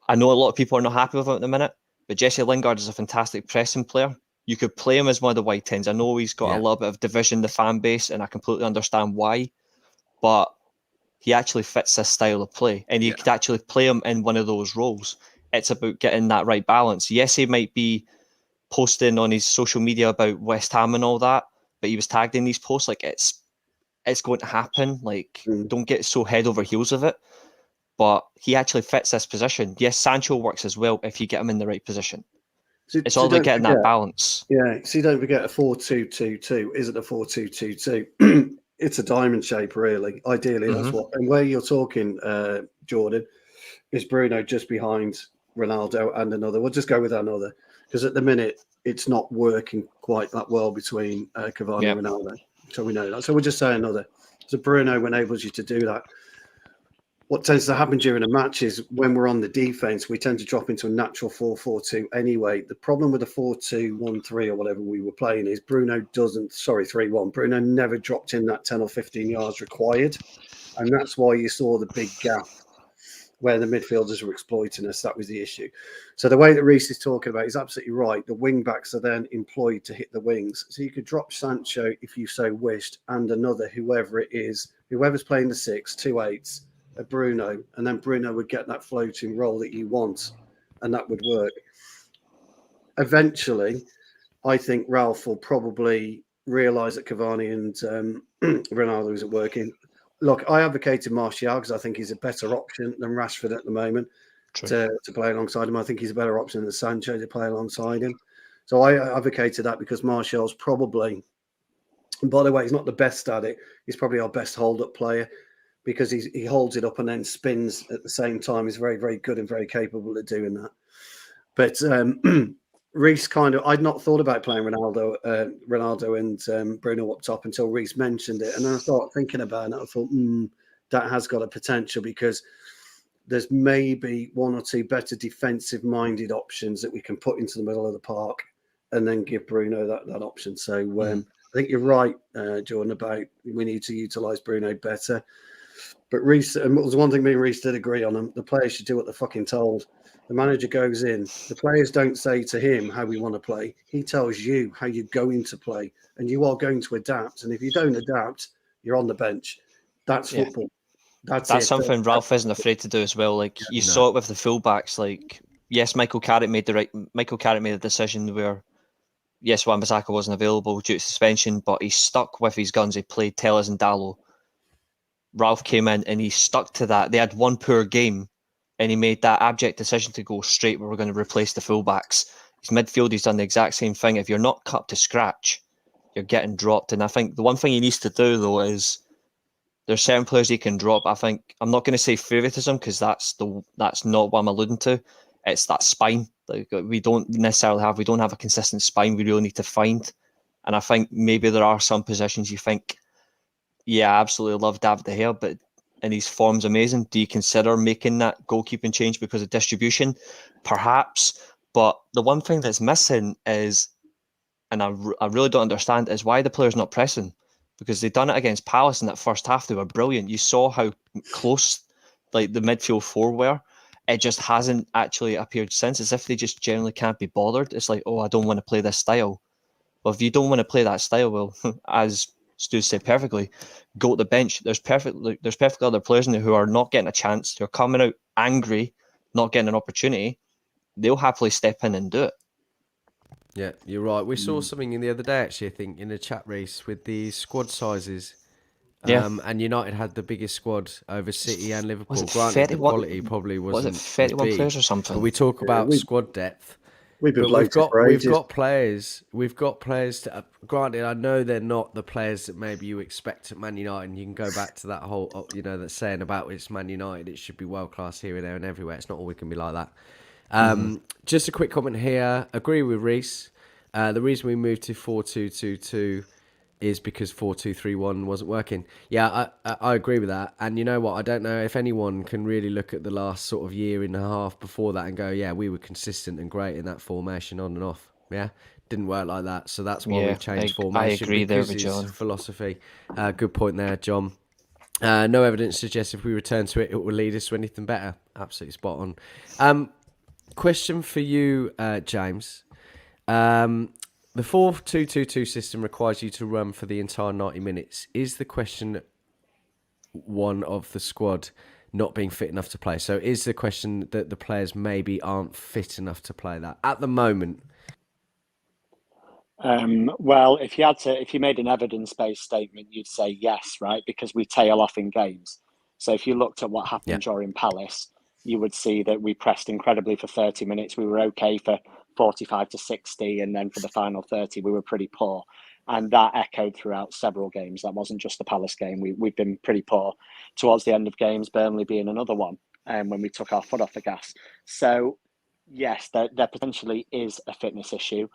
I know a lot of people are not happy with him at the minute, but Jesse Lingard is a fantastic pressing player. You could play him as one of the white tens. I know he's got a little bit of division in the fan base, and I completely understand why, but he actually fits this style of play, and you could actually play him in one of those roles. It's about getting that right balance. Yes, he might be posting on his social media about West Ham and all that, but he was tagged in these posts. Like, it's going to happen. Like, don't get so head over heels of it. But he actually fits this position. Yes, Sancho works as well if you get him in the right position. It's all about getting that balance. Yeah, see, don't forget a 4-2-2-2 isn't a 4-2-2-2. It's a diamond shape, really. Ideally, that's what. And where you're talking, Jordan, is Bruno just behind Ronaldo and another. We'll just go with another, because at the minute it's not working quite that well between Cavani and Ronaldo. So we know that. So we'll just say another. So Bruno enables you to do that. What tends to happen during a match is when we're on the defense, we tend to drop into a natural 4-4-2 anyway. The problem with the 4-2-1-3 or whatever we were playing is Bruno 3-1. Bruno never dropped in that 10 or 15 yards required. And that's why you saw the big gap where the midfielders were exploiting us. That was the issue. So the way that Reece is talking about is absolutely right. The wing backs are then employed to hit the wings. So you could drop Sancho if you so wished, and another, whoever it is, whoever's playing the 6, 2 8s, a Bruno, and then Bruno would get that floating role that you want, and that would work. Eventually, I think Ralf will probably realise that Cavani and Ronaldo isn't working. Look, I advocated Martial because I think he's a better option than Rashford at the moment to play alongside him. I think he's a better option than Sancho to play alongside him. So I advocated that because Martial's probably, and by the way, he's not the best at it. He's probably our best hold-up player, because he holds it up and then spins at the same time. He's very, very good and very capable of doing that. But Reece I'd not thought about playing Ronaldo and Bruno up top until Reece mentioned it. And then I started thinking about it. I thought, that has got a potential, because there's maybe one or two better defensive-minded options that we can put into the middle of the park and then give Bruno that option. So I think you're right, Jordan, about we need to utilise Bruno better. But Reece, and it was one thing me and Reece did agree on, the players should do what they're fucking told. The manager goes in. The players don't say to him how we want to play. He tells you how you're going to play, and you are going to adapt. And if you don't adapt, you're on the bench. That's football. That's something Ralf isn't afraid to do as well. Like, you saw it with the fullbacks. Like, yes, Michael Carrick made a decision where, yes, Wan-Bissaka wasn't available due to suspension, but he stuck with his guns. He played Telles and Dalot. Ralf came in and he stuck to that. They had one poor game, and he made that abject decision to go straight where we're going to replace the fullbacks. His midfield, he's done the exact same thing. If you're not cut to scratch, you're getting dropped. And I think the one thing he needs to do, though, is there's certain players he can drop. I think, I'm not going to say favouritism, because that's not what I'm alluding to. It's that spine. Like, we don't have a consistent spine we really need to find. And I think maybe there are some positions you think, yeah, I absolutely love David De Gea, and his form's amazing. Do you consider making that goalkeeping change because of distribution? Perhaps. But the one thing that's missing is, and I really don't understand, is why the player's not pressing. Because they done it against Palace in that first half. They were brilliant. You saw how close like the midfield four were. It just hasn't actually appeared since. As if they just generally can't be bothered. It's like, I don't want to play this style. Well, if you don't want to play that style, well, as Stu said perfectly, go to the bench. There's perfectly other players in there who are not getting a chance. They're coming out angry, not getting an opportunity. They'll happily step in and do it. Yeah, you're right. We saw something in the other day, actually, I think, in a chat race with the squad sizes. And United had the biggest squad over City and Liverpool. Granted, the quality probably wasn't. Was it 31 players or something? But we talk about squad depth. We've got players. We've got players. Granted, I know they're not the players that maybe you expect at Man United. And you can go back to that whole, that saying about it's Man United. It should be world class here and there and everywhere. It's not always going to be like that. Just a quick comment here. Agree with Reece. The reason we moved to 4-2-2-2 is because 4-2-3-1 wasn't working. Yeah, I agree with that. And you know what? I don't know if anyone can really look at the last sort of year and a half before that and go, yeah, we were consistent and great in that formation on and off. Yeah, didn't work like that. So that's why Yeah, we've changed I formation. agree there because with his John. philosophy. Good point there, John. No evidence suggests if we return to it, it will lead us to anything better. Absolutely spot on. Question for you, James. The 4-2-2-2 system requires you to run for the entire 90 minutes. Is the question one of the squad not being fit enough to play? So is the question that the players maybe aren't fit enough to play that at the moment? Well, if you made an evidence-based statement, you'd say yes, right? Because we tail off in games. So if you looked at what happened during Palace, you would see that we pressed incredibly for 30 minutes. We were okay for 45 to 60, and then for the final 30, we were pretty poor. And that echoed throughout several games. That wasn't just the Palace game. We've been pretty poor towards the end of games, Burnley being another one, when we took our foot off the gas. So, yes, there potentially is a fitness issue.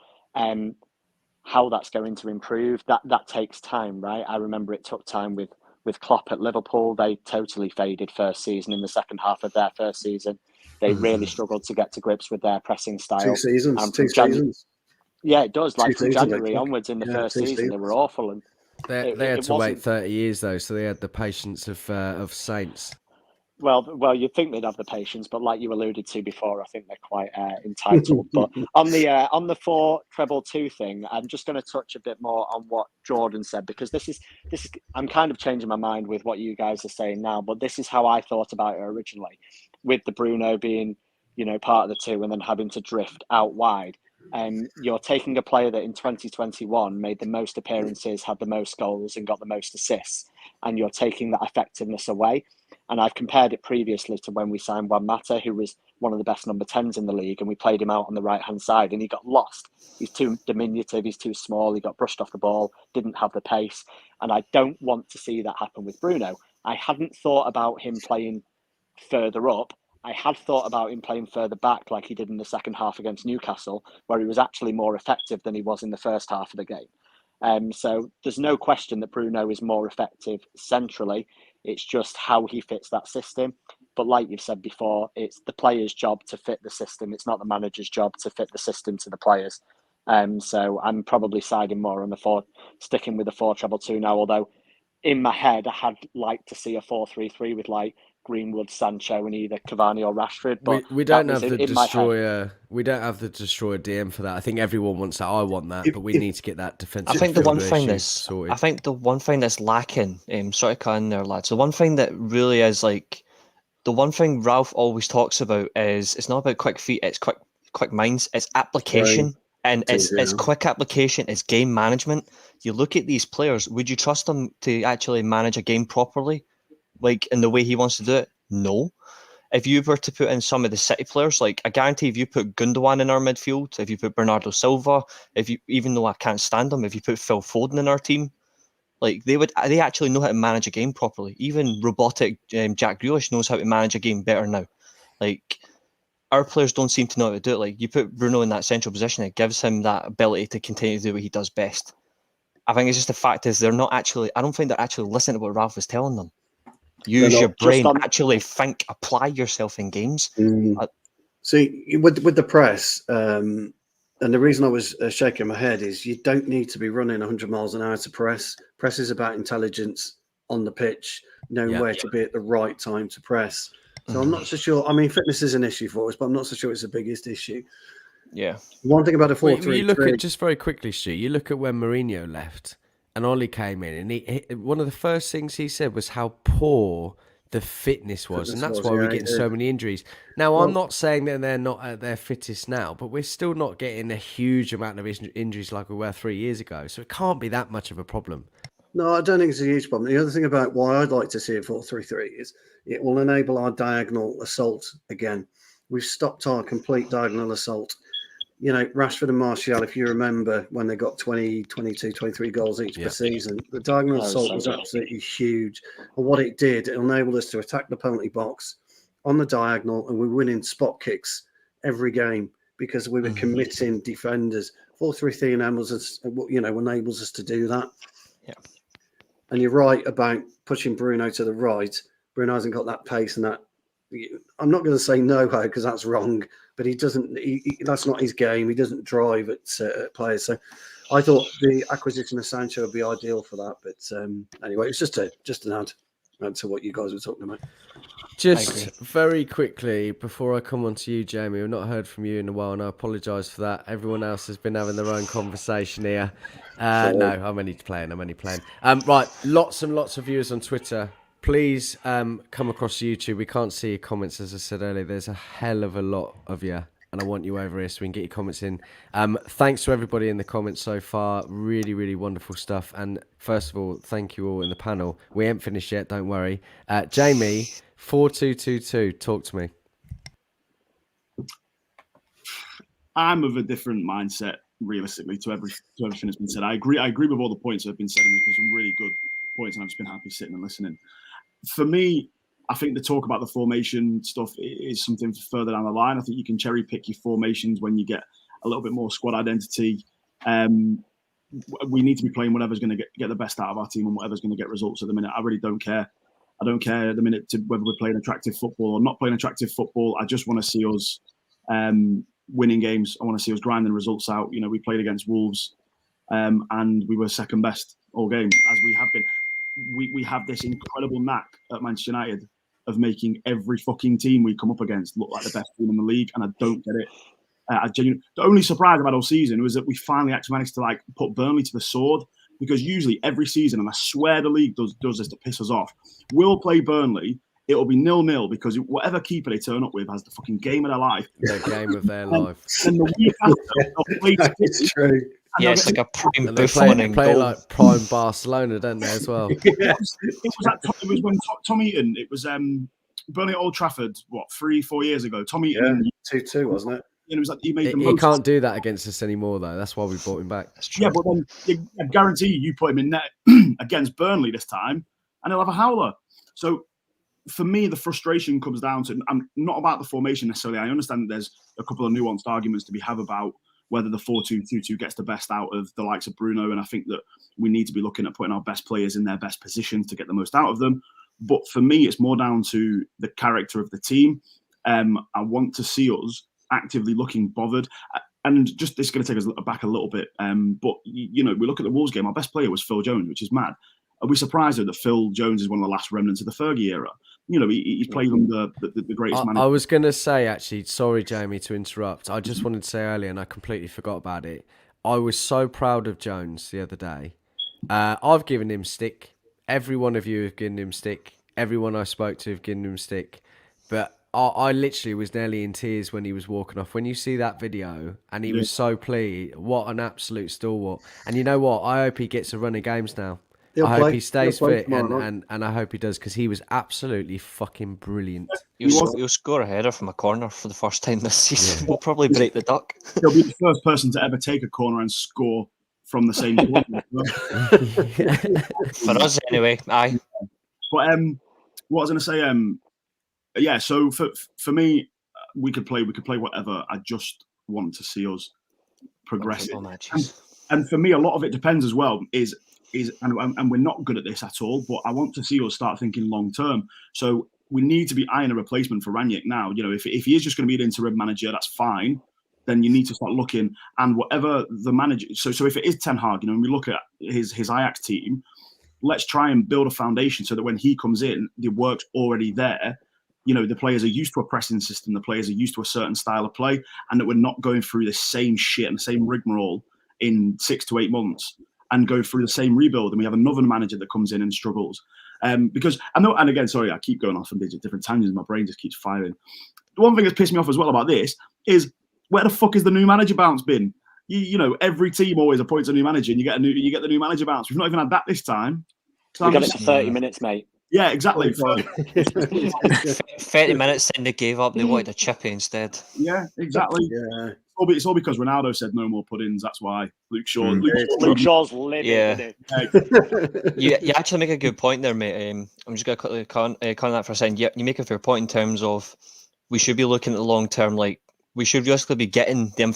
How that's going to improve, that takes time, right? I remember it took time with Klopp at Liverpool. They totally faded first season. In the second half of their first season, they really struggled to get to grips with their pressing style. 2 seasons. Yeah, it does. Like from seasons, January onwards in the first season, they were awful. And They had to wait 30 years, though, so they had the patience of saints. Well, you'd think they'd have the patience, but like you alluded to before, I think they're quite entitled. But on the 4-2-2 thing, I'm just going to touch a bit more on what Jordan said, because this is I'm kind of changing my mind with what you guys are saying now, but this is how I thought about it originally, with the Bruno being, part of the two and then having to drift out wide. You're taking a player that in 2021 made the most appearances, had the most goals, and got the most assists, and you're taking that effectiveness away. And I've compared it previously to when we signed Juan Mata, who was one of the best number 10s in the league, and we played him out on the right-hand side, and he got lost. He's too diminutive, he's too small, he got brushed off the ball, didn't have the pace, and I don't want to see that happen with Bruno. I hadn't thought about him playing further up. I had thought about him playing further back like he did in the second half against Newcastle, where he was actually more effective than he was in the first half of the game. So there's no question that Bruno is more effective centrally. It's just how he fits that system. But like you've said before, it's the player's job to fit the system. It's not the manager's job to fit the system to the players. So I'm probably siding more on sticking with the 4-2-2 now, although in my head, I had liked to see a 4-3-3 with like Greenwood, Sancho, and either Cavani or Rashford. But we don't have the destroyer. We don't have the destroyer DM for that. I think everyone wants that. I want that, but we need to get that defensive. I think the one thing that's lacking, sort of cutting there, lads. The one thing that really is like, the one thing Ralph always talks about is it's not about quick feet. It's quick minds. It's application. Right. And it's quick application, it's game management. You look at these players, would you trust them to actually manage a game properly? Like in the way he wants to do it? No. If you were to put in some of the City players, like I guarantee if you put Gundogan in our midfield, if you put Bernardo Silva, even though I can't stand them, if you put Phil Foden in our team, like they actually know how to manage a game properly. Even robotic Jack Grealish knows how to manage a game better now. Like, our players don't seem to know how to do it. Like, you put Bruno in that central position, it gives him that ability to continue to do what he does best. I think it's just the fact is I don't think they're actually listening to what Ralph is telling them. Use your brain, actually think, apply yourself in games. See, with the press, and the reason I was shaking my head is you don't need to be running 100 miles an hour to press. Press is about intelligence on the pitch, knowing where to be at the right time to press. So I'm not so sure. I mean, fitness is an issue for us, but I'm not so sure it's the biggest issue. Yeah. One thing about a 4-3-3. You look at, just very quickly, Stu, you look at when Mourinho left and Ollie came in, and he one of the first things he said was how poor the fitness was, and that's why we're getting so many injuries. Now, I'm not saying that they're not at their fittest now, but we're still not getting a huge amount of injuries like we were 3 years ago, so it can't be that much of a problem. No, I don't think it's a huge problem. The other thing about why I'd like to see a 4-3-3 is it will enable our diagonal assault again. We've stopped our complete diagonal assault. You know, Rashford and Martial, if you remember, when they got 20, 22, 23 goals each per season, the diagonal assault was absolutely huge. And what it did, it enabled us to attack the penalty box on the diagonal, and we were winning spot kicks every game because we were committing defenders. 4-3-3 enables us to do that. Yeah. And you're right about pushing Bruno to the right. Bruno hasn't got that pace and that I'm not going to say know-how because that's wrong, but he doesn't. That's not his game. He doesn't drive at players. So I thought the acquisition of Sancho would be ideal for that. But anyway, it's just an add to what you guys were talking about. Just very quickly, before I come on to you, Jamie, I've not heard from you in a while, and I apologise for that. Everyone else has been having their own conversation here. No, I'm only playing. Right, lots and lots of viewers on Twitter. Please come across YouTube. We can't see your comments, as I said earlier. There's a hell of a lot of you, and I want you over here so we can get your comments in. Thanks to everybody in the comments so far. Really, really wonderful stuff. And first of all, thank you all in the panel. We ain't finished yet, don't worry. Jamie, 4222, talk to me. I'm of a different mindset, realistically, to everything that's been said. I agree with all the points that have been said, and there's been some really good points, and I've just been happy sitting and listening. For me, I think the talk about the formation stuff is something further down the line. I think you can cherry pick your formations when you get a little bit more squad identity. We need to be playing whatever's going to get the best out of our team and whatever's going to get results at the minute. I really don't care. I don't care at the minute whether we're playing attractive football or not playing attractive football. I just want to see us winning games. I want to see us grinding results out. You know, we played against Wolves and we were second best all game, as we have been. We have this incredible knack at Manchester United of making every fucking team we come up against look like the best team in the league, and I don't get it. The only surprise I've had all season was that we finally actually managed to put Burnley to the sword, because usually every season, and I swear the league does this to piss us off, we'll play Burnley, it'll be 0-0 because whatever keeper they turn up with has the fucking game of their life. The game of their life. And the week after, they'll play It's true. Yeah, it's like a prime They Buffon play like prime Barcelona, don't they, as well? It was when Tom Eaton, it was Burnley at Old Trafford, 3-4 years ago. Tom Eaton, 2-2, wasn't it? And it was like he made the He most. can't do that against us anymore, though. That's why we brought him back. That's true. Yeah, but then I guarantee you put him in net against Burnley this time, and he'll have a howler. So for me, the frustration comes down to, I'm not about the formation necessarily. I understand that there's a couple of nuanced arguments to be had about whether the 4-2-2-2 gets the best out of the likes of Bruno, and I think that we need to be looking at putting our best players in their best positions to get the most out of them. But for me, it's more down to the character of the team. I want to see us actively looking bothered. And just this is going to take us back a little bit. But, we look at the Wolves game. Our best player was Phil Jones, which is mad. Are we surprised that Phil Jones is one of the last remnants of the Fergie era? He's played under the greatest manager. I was going to say, actually, sorry, Jamie, to interrupt. I just wanted to say earlier, and I completely forgot about it. I was so proud of Jones the other day. I've given him stick. Every one of you have given him stick. Everyone I spoke to have given him stick. But I literally was nearly in tears when he was walking off. When you see that video, and he was so pleased, what an absolute stalwart. And you know what? I hope he gets a run of games now. I hope he stays fit, and I hope he does, because he was absolutely fucking brilliant. He'll score a header from a corner for the first time this season. Yeah. We'll probably break the duck. He'll be the first person to ever take a corner and score from the same corner. For us, anyway. Aye. But what I was going to say, so for me, we could play whatever. I just want to see us progressing. And for me, a lot of it depends as well. And we're not good at this at all, but I want to see us start thinking long term. So we need to be eyeing a replacement for Rangnick now. If he is just going to be an interim manager, that's fine. Then you need to start looking, and whatever the manager. So if it is Ten Hag, when we look at his Ajax team, let's try and build a foundation so that when he comes in, the work's already there. The players are used to a pressing system, the players are used to a certain style of play, and that we're not going through the same shit and the same rigmarole in 6 to 8 months. And go through the same rebuild, and we have another manager that comes in and struggles. Because I know, and again, sorry, I keep going off on different tangents. My brain just keeps firing. The one thing that's pissed me off as well about this is, where the fuck has the new manager bounce been? Every team always appoints a new manager, and you get the new manager bounce. We've not even had that this time. So we got it for 30 minutes, mate. Yeah, exactly. 30 minutes, then they gave up. They wanted a chippy instead. Yeah, exactly. Yeah. It's all because Ronaldo said no more puddings. That's why. Luke Shaw's living. Yeah. You actually make a good point there, mate. I'm just going to quickly comment that for a second. You make a fair point in terms of we should be looking at the long term. Like, we should basically be getting them,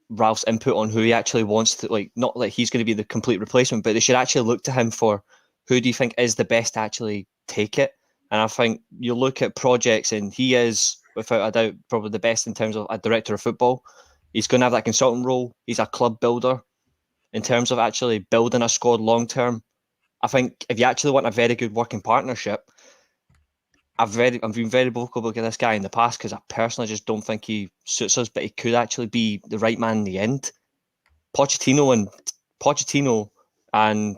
Ralph's input on who he actually wants to, not like he's going to be the complete replacement, but they should actually look to him for who do you think is the best to actually take it. And I think you look at projects, and he is, without a doubt, probably the best in terms of a director of football. He's going to have that consultant role. He's a club builder in terms of actually building a squad long term. I think if you actually want a very good working partnership, I've been very vocal about this guy in the past because I personally just don't think he suits us, but he could actually be the right man in the end. Pochettino and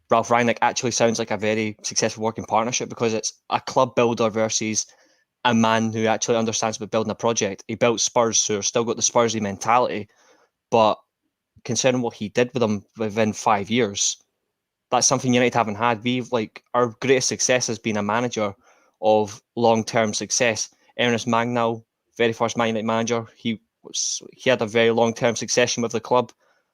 Ralf Rangnick actually sounds like a very successful working partnership because it's a club builder versus a man who actually understands about building a project. He built Spurs, who have still got the Spursy mentality, but considering what he did with them within 5 years, that's something United haven't had. Our greatest success has been a manager of long-term success. Ernest Magnell, very first Man United manager, he had a very long-term succession with the club.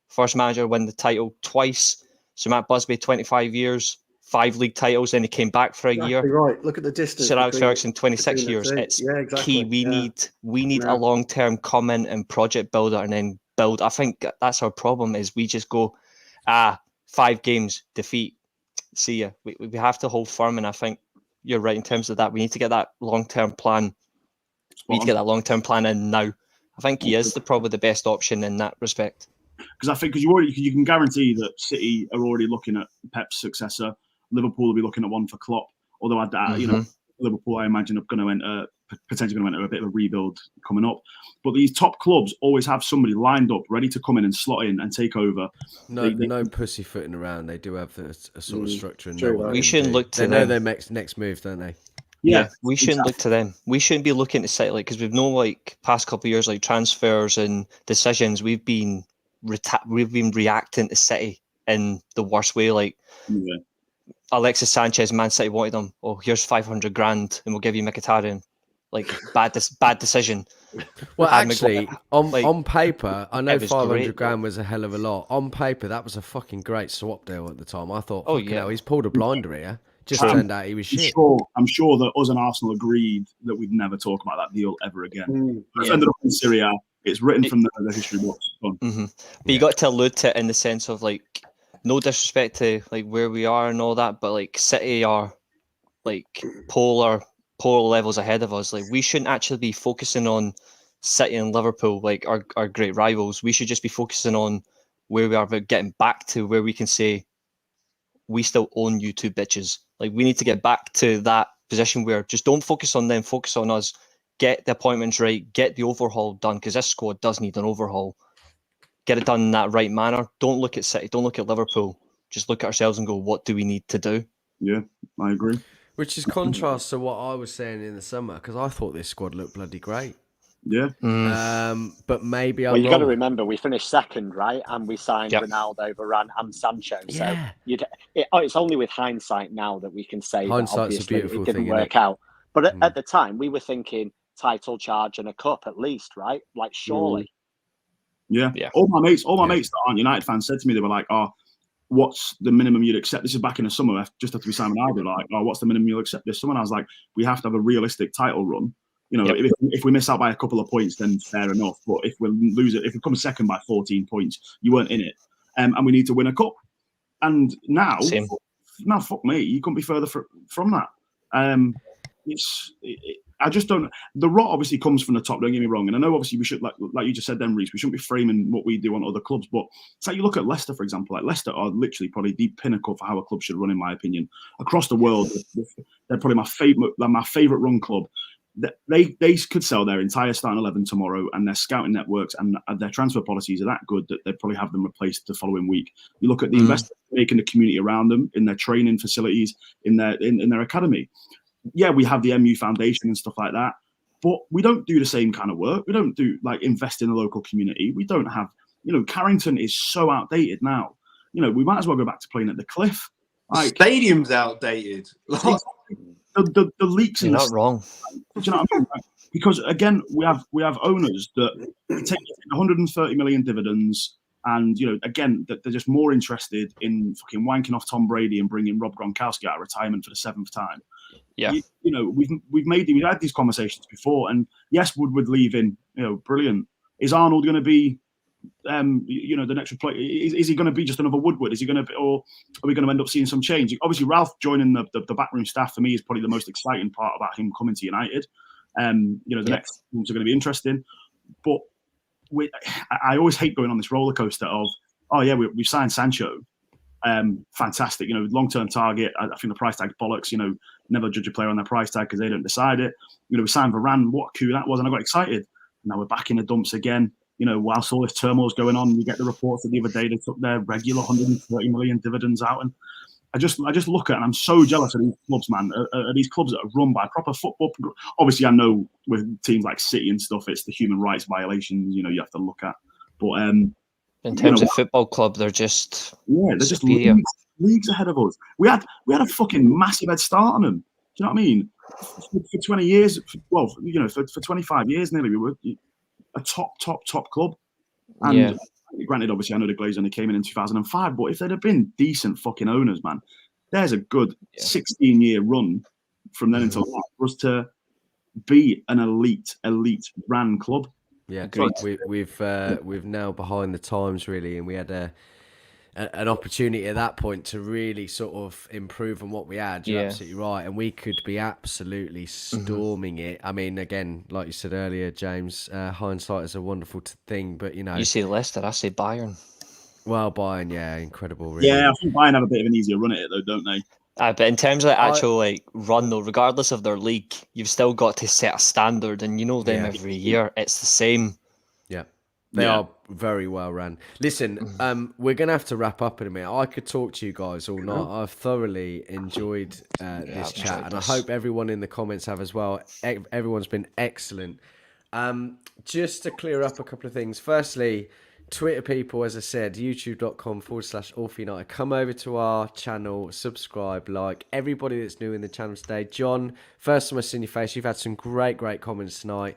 First manager win the title twice. Sir Matt Busby, 25 years, 5 league titles, and he came back for a year. Right. Look at the distance. Sir Alex Ferguson, 26 years. It's key. We need a long-term comment and project builder, and then build. I think that's our problem. Is we just go, 5 games, defeat, see ya. We have to hold firm, and I think you're right in terms of that. We need to get that long-term plan. We need to get that long-term plan in now. I think he is probably the best option in that respect. Because I think you can guarantee that City are already looking at Pep's successor. Liverpool will be looking at one for Klopp. Although Liverpool, I imagine, are going to potentially going to enter a bit of a rebuild coming up. But these top clubs always have somebody lined up, ready to come in and slot in and take over. No pussyfooting around. They do have a sort of structure. And we shouldn't look to them. They know their next move, don't they? Yeah, we shouldn't look to them. We shouldn't be looking to City because we've known past couple of years transfers and decisions. We've been reacting to City in the worst way. Alexis Sanchez, Man City wanted him. Oh, here's 500 grand, and we'll give you Mkhitaryan. Bad decision. Well, actually, on paper, I know 500 grand was a hell of a lot. On paper, that was a fucking great swap deal at the time. I thought, he's pulled a blinder here. Just turned out he was shit. I'm sure that us and Arsenal agreed that we'd never talk about that deal ever again. It's ended up in Serie A. It's written from the history books. Mm-hmm. But you got to allude to it in the sense of no disrespect to where we are and all that, but City are polar levels ahead of us. We shouldn't actually be focusing on City and Liverpool, our great rivals. We should just be focusing on where we are about getting back to where we can say we still own you two bitches. We need to get back to that position where just don't focus on them, focus on us. Get the appointments right, get the overhaul done, because this squad does need an overhaul. Get it done in that right manner. Don't look at City, don't look at Liverpool. Just look at ourselves and go, what do we need to do? Yeah, I agree. Which is contrast to what I was saying in the summer, because I thought this squad looked bloody great. Yeah. But maybe you've got to remember, we finished second, right? And we signed Ronaldo, Varane and Sancho. So it's only with hindsight now that we can say that obviously it didn't work out. But at the time, we were thinking title charge and a cup at least, right? Surely. Yeah. All my mates that aren't United fans said to me, they were like, what's the minimum you'd accept? This is back in the summer, just after we signed Ronaldo. What's the minimum you'll accept this summer? And I was like, we have to have a realistic title run. If we miss out by a couple of points, then fair enough. But if we lose it, if we come second by 14 points, you weren't in it. And we need to win a cup. And now, fuck me, you couldn't be further from that. I just don't. The rot obviously comes from the top. Don't get me wrong, and I know obviously we should, like you just said, then Reece, we shouldn't be framing what we do on other clubs. But it's you look at Leicester, for example. Leicester are literally probably the pinnacle for how a club should run, in my opinion, across the world. They're probably my favorite run club. They could sell their entire starting 11 tomorrow, and their scouting networks and their transfer policies are that good that they'd probably have them replaced the following week. You look at the investment making the community around them, in their training facilities, in their academy. Yeah, we have the MU Foundation and stuff like that, but we don't do the same kind of work. We don't do invest in the local community. We don't have, Carrington is so outdated now. We might as well go back to playing at the Cliff. Stadium's outdated. The leaks. You're not wrong. Do you know what I mean? Because again, we have owners that take 130 million dividends, and again, that they're just more interested in fucking wanking off Tom Brady and bringing Rob Gronkowski out of retirement for the 7th time. Yeah, we've had these conversations before, and yes, Woodward leaving, brilliant. Is Arnold going to be the next employee? Is he going to be just another Woodward? Is he going to, or are we going to end up seeing some change? Obviously, Ralf joining the backroom staff for me is probably the most exciting part about him coming to United. The next months are going to be interesting, but I always hate going on this roller coaster of, oh yeah, we've signed Sancho. Fantastic, long-term target. I think the price tag's bollocks. Never judge a player on their price tag because they don't decide it. We signed Varane. What a coup that was, and I got excited. Now we're back in the dumps again. Whilst all this turmoil's going on, you get the reports that the other day they took their regular 130 million dividends out, and I just look at it and I'm so jealous of these clubs, man. These clubs that are run by proper football. Obviously, I know with teams like City and stuff, it's the human rights violations. You have to look at, but in terms of football club, they're just they're just leagues ahead of us. We had a fucking massive head start on them. Do you know what I mean? For 20 years, for 25 years nearly, we were a top club. And granted, obviously, I know the Glazers only came in 2005, but if they'd have been decent fucking owners, man, there's a good 16-year run from then until now for us to be an elite brand club. Yeah, we've now behind the times really, and we had an opportunity at that point to really sort of improve on what we had. You're absolutely right, and we could be absolutely storming it. I mean, again, like you said earlier, James, hindsight is a wonderful thing, but you say Leicester, I say Bayern. Well, Bayern, incredible. Really. Yeah, I think Bayern have a bit of an easier run at it though, don't they? But in terms of the actual run though, regardless of their league, you've still got to set a standard, and them every year. It's the same. Yeah, they are very well run. Listen, we're gonna have to wrap up in a minute. I could talk to you guys all night. I've thoroughly enjoyed this chat, and I hope everyone in the comments have as well. Everyone's been excellent. Just to clear up a couple of things. Firstly, Twitter people, as I said, youtube.com/AllForUnited. Come over to our channel, subscribe, like. Everybody that's new in the channel today. John, first time I've seen your face. You've had some great comments tonight.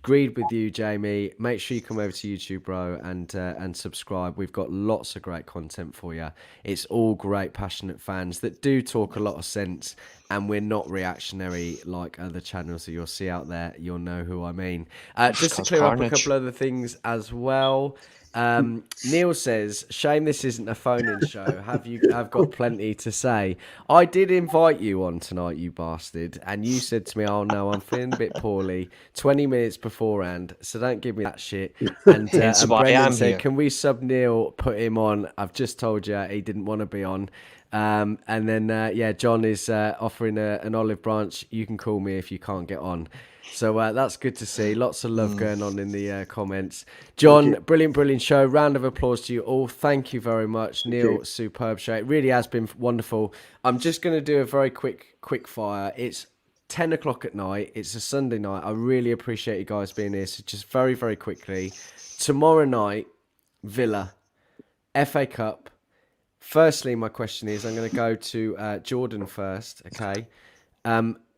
Agreed with you, Jamie. Make sure you come over to YouTube, bro, and subscribe. We've got lots of great content for you. It's all great, passionate fans that do talk a lot of sense, and we're not reactionary like other channels that you'll see out there. You'll know who I mean. Just to clear up a couple other things as well. Neil says, shame this isn't a phone-in show. I've got plenty to say. I did invite you on tonight, you bastard, and you said to me, oh no, I'm feeling a bit poorly 20 minutes beforehand, so don't give me that shit. And Brendan said, can we sub Neil, put him on? I've just told you he didn't want to be on. And then John is offering an olive branch. You can call me if you can't get on. So that's good to see. Lots of love going on in the comments. John, brilliant show. Round of applause to you all. Thank you very much. Neil, superb show. It really has been wonderful. I'm just going to do a very quick fire. It's 10 o'clock at night. It's a Sunday night. I really appreciate you guys being here. So just very quickly. Tomorrow night, Villa, FA Cup. Firstly, my question is, I'm going to go to Jordan first, okay?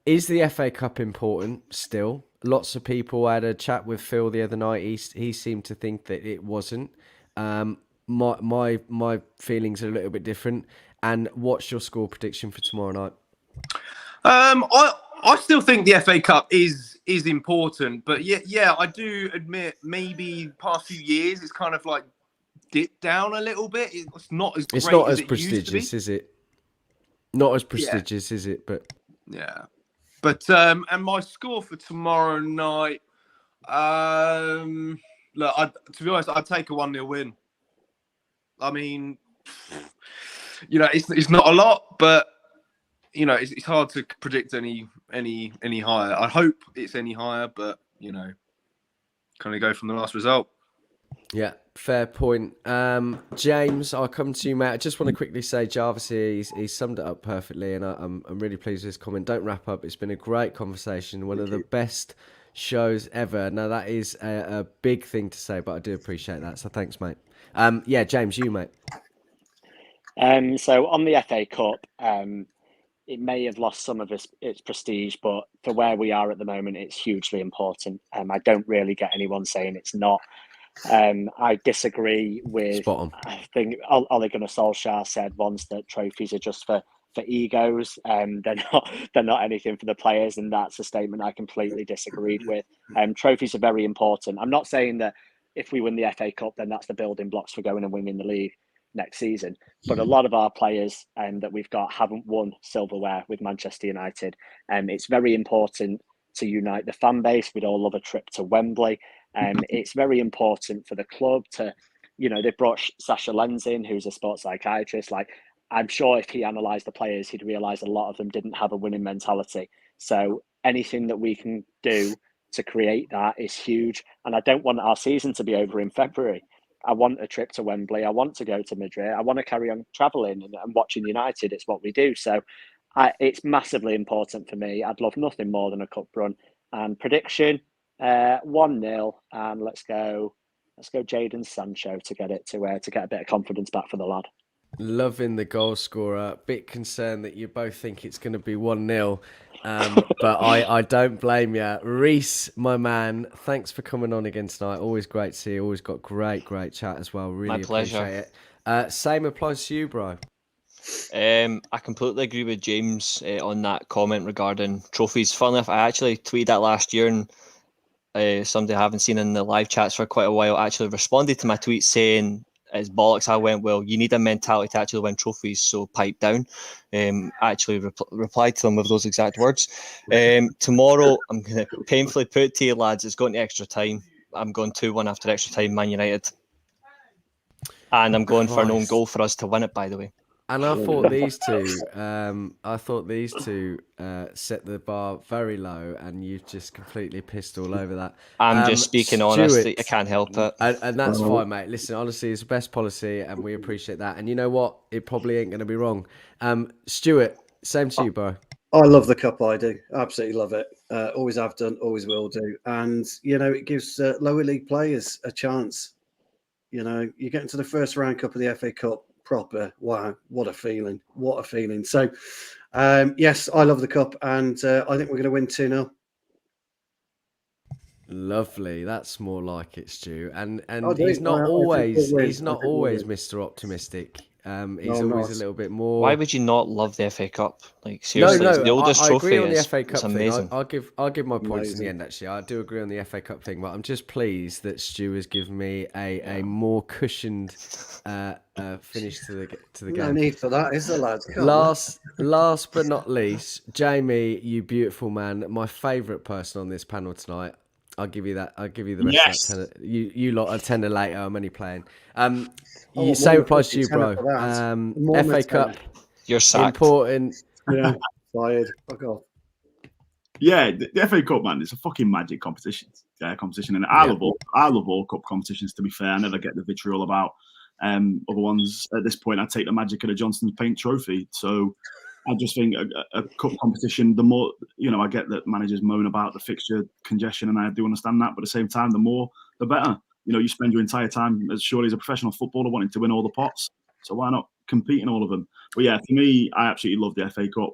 Is the FA Cup important still? Lots of people had a chat with Phil the other night. He seemed to think that it wasn't. My feelings are a little bit different. And what's your score prediction for tomorrow night? I still think the FA Cup is important, but yeah, I do admit maybe past few years it's kind of like dipped down a little bit. It's not as it's great not as as prestigious, is it? Not as prestigious, is it? But yeah. But and my score for tomorrow night, look, to be honest, I'd take a 1-0 win. I mean, it's not a lot, but it's hard to predict any higher. I hope it's any higher, but kind of go from the last result. Yeah, fair point. James, I'll come to you, mate. I just want to quickly say Jarvis here, he's summed it up perfectly, and I'm really pleased with his comment. Don't wrap up. It's been a great conversation, one of the best shows ever. Now, that is a big thing to say, but I do appreciate that, so thanks, mate. James, you, mate. So on the FA Cup, it may have lost some of its prestige, but for where we are at the moment, it's hugely important. I don't really get anyone saying it's not. I disagree with, I think Ole Gunnar Solskjaer said once that trophies are just for egos. They're not anything for the players, and that's a statement I completely disagreed with. Trophies are very important. I'm not saying that if we win the FA Cup, then that's the building blocks for going and winning the league next season. But a lot of our players that we've got haven't won silverware with Manchester United. It's very important to unite the fan base. We'd all love a trip to Wembley. It's very important for the club to, they brought Sasha Lenz in, who's a sports psychiatrist. Like, I'm sure if he analysed the players, he'd realise a lot of them didn't have a winning mentality. So anything that we can do to create that is huge. And I don't want our season to be over in February. I want a trip to Wembley. I want to go to Madrid. I want to carry on travelling and watching United. It's what we do. So it's massively important for me. I'd love nothing more than a cup run. And prediction, 1-0. And let's go Jadon Sancho to get a bit of confidence back for the lad. Loving the goal scorer. Bit concerned that you both think it's going to be 1-0. But I don't blame you. Reese, my man, thanks for coming on again tonight. Always great to see you. Always got great chat as well. Really My pleasure. appreciate it. Same applies to you, bro. I completely agree with James on that comment regarding trophies. Funnily enough, I actually tweeted that last year, and somebody I haven't seen in the live chats for quite a while actually responded to my tweet saying, "It's bollocks." I went, "Well, you need a mentality to actually win trophies, so pipe down." Actually replied to them with those exact words. Tomorrow, I'm going to painfully put it to you, lads, it's going to extra time. I'm going 2-1 after extra time, Man United. And I'm going for an own goal for us to win it, by the way. And I thought these two, set the bar very low, and you've just completely pissed all over that. I'm just speaking honestly. I can't help it. And that's fine, mate. Listen, honestly, it's the best policy, and we appreciate that. And you know what? It probably ain't going to be wrong. Stuart, same to you, bro. I love the cup. I do. Absolutely love it. Always have done, always will do. And, it gives lower league players a chance. You get into the first round cup of the FA Cup proper. Wow, what a feeling. What a feeling. So, yes, I love the cup, and I think we're going to win 2-0. Lovely. That's more like it, Stu. And I he's do. not I always think we'll he's win. not I think we'll always win. Mr. Optimistic. He's No, always not. a little bit more. Why would you not love the FA Cup? Like, seriously, it's the oldest I trophy. agree on the It's FA Cup thing. amazing. I'll give my points in Amazing. the end. Actually, I do agree on the FA Cup thing, but I'm just pleased that Stu has given me a more cushioned finish to the game. No need for that, is there, lads? Come on. Last but not least, Jamie, you beautiful man, my favourite person on this panel tonight. I'll give you that. I'll give you the rest Yes. of that tenner. You lot are tenner later. I'm only playing. more Same than applies to you, 50 tenner bro. for that. More than FA a Cup, tenner. You're sacked. important. Yeah, fired. Fuck off. Yeah, the FA Cup, man, it's a fucking magic competition. And I love all cup competitions. To be fair, I never get the vitriol about other ones. At this point, I take the magic of the Johnson's Paint Trophy. So I just think a cup competition, the more, I get that managers moan about the fixture congestion, and I do understand that. But at the same time, the more, the better. You spend your entire time as surely as a professional footballer wanting to win all the pots. So why not compete in all of them? But yeah, for me, I absolutely love the FA Cup.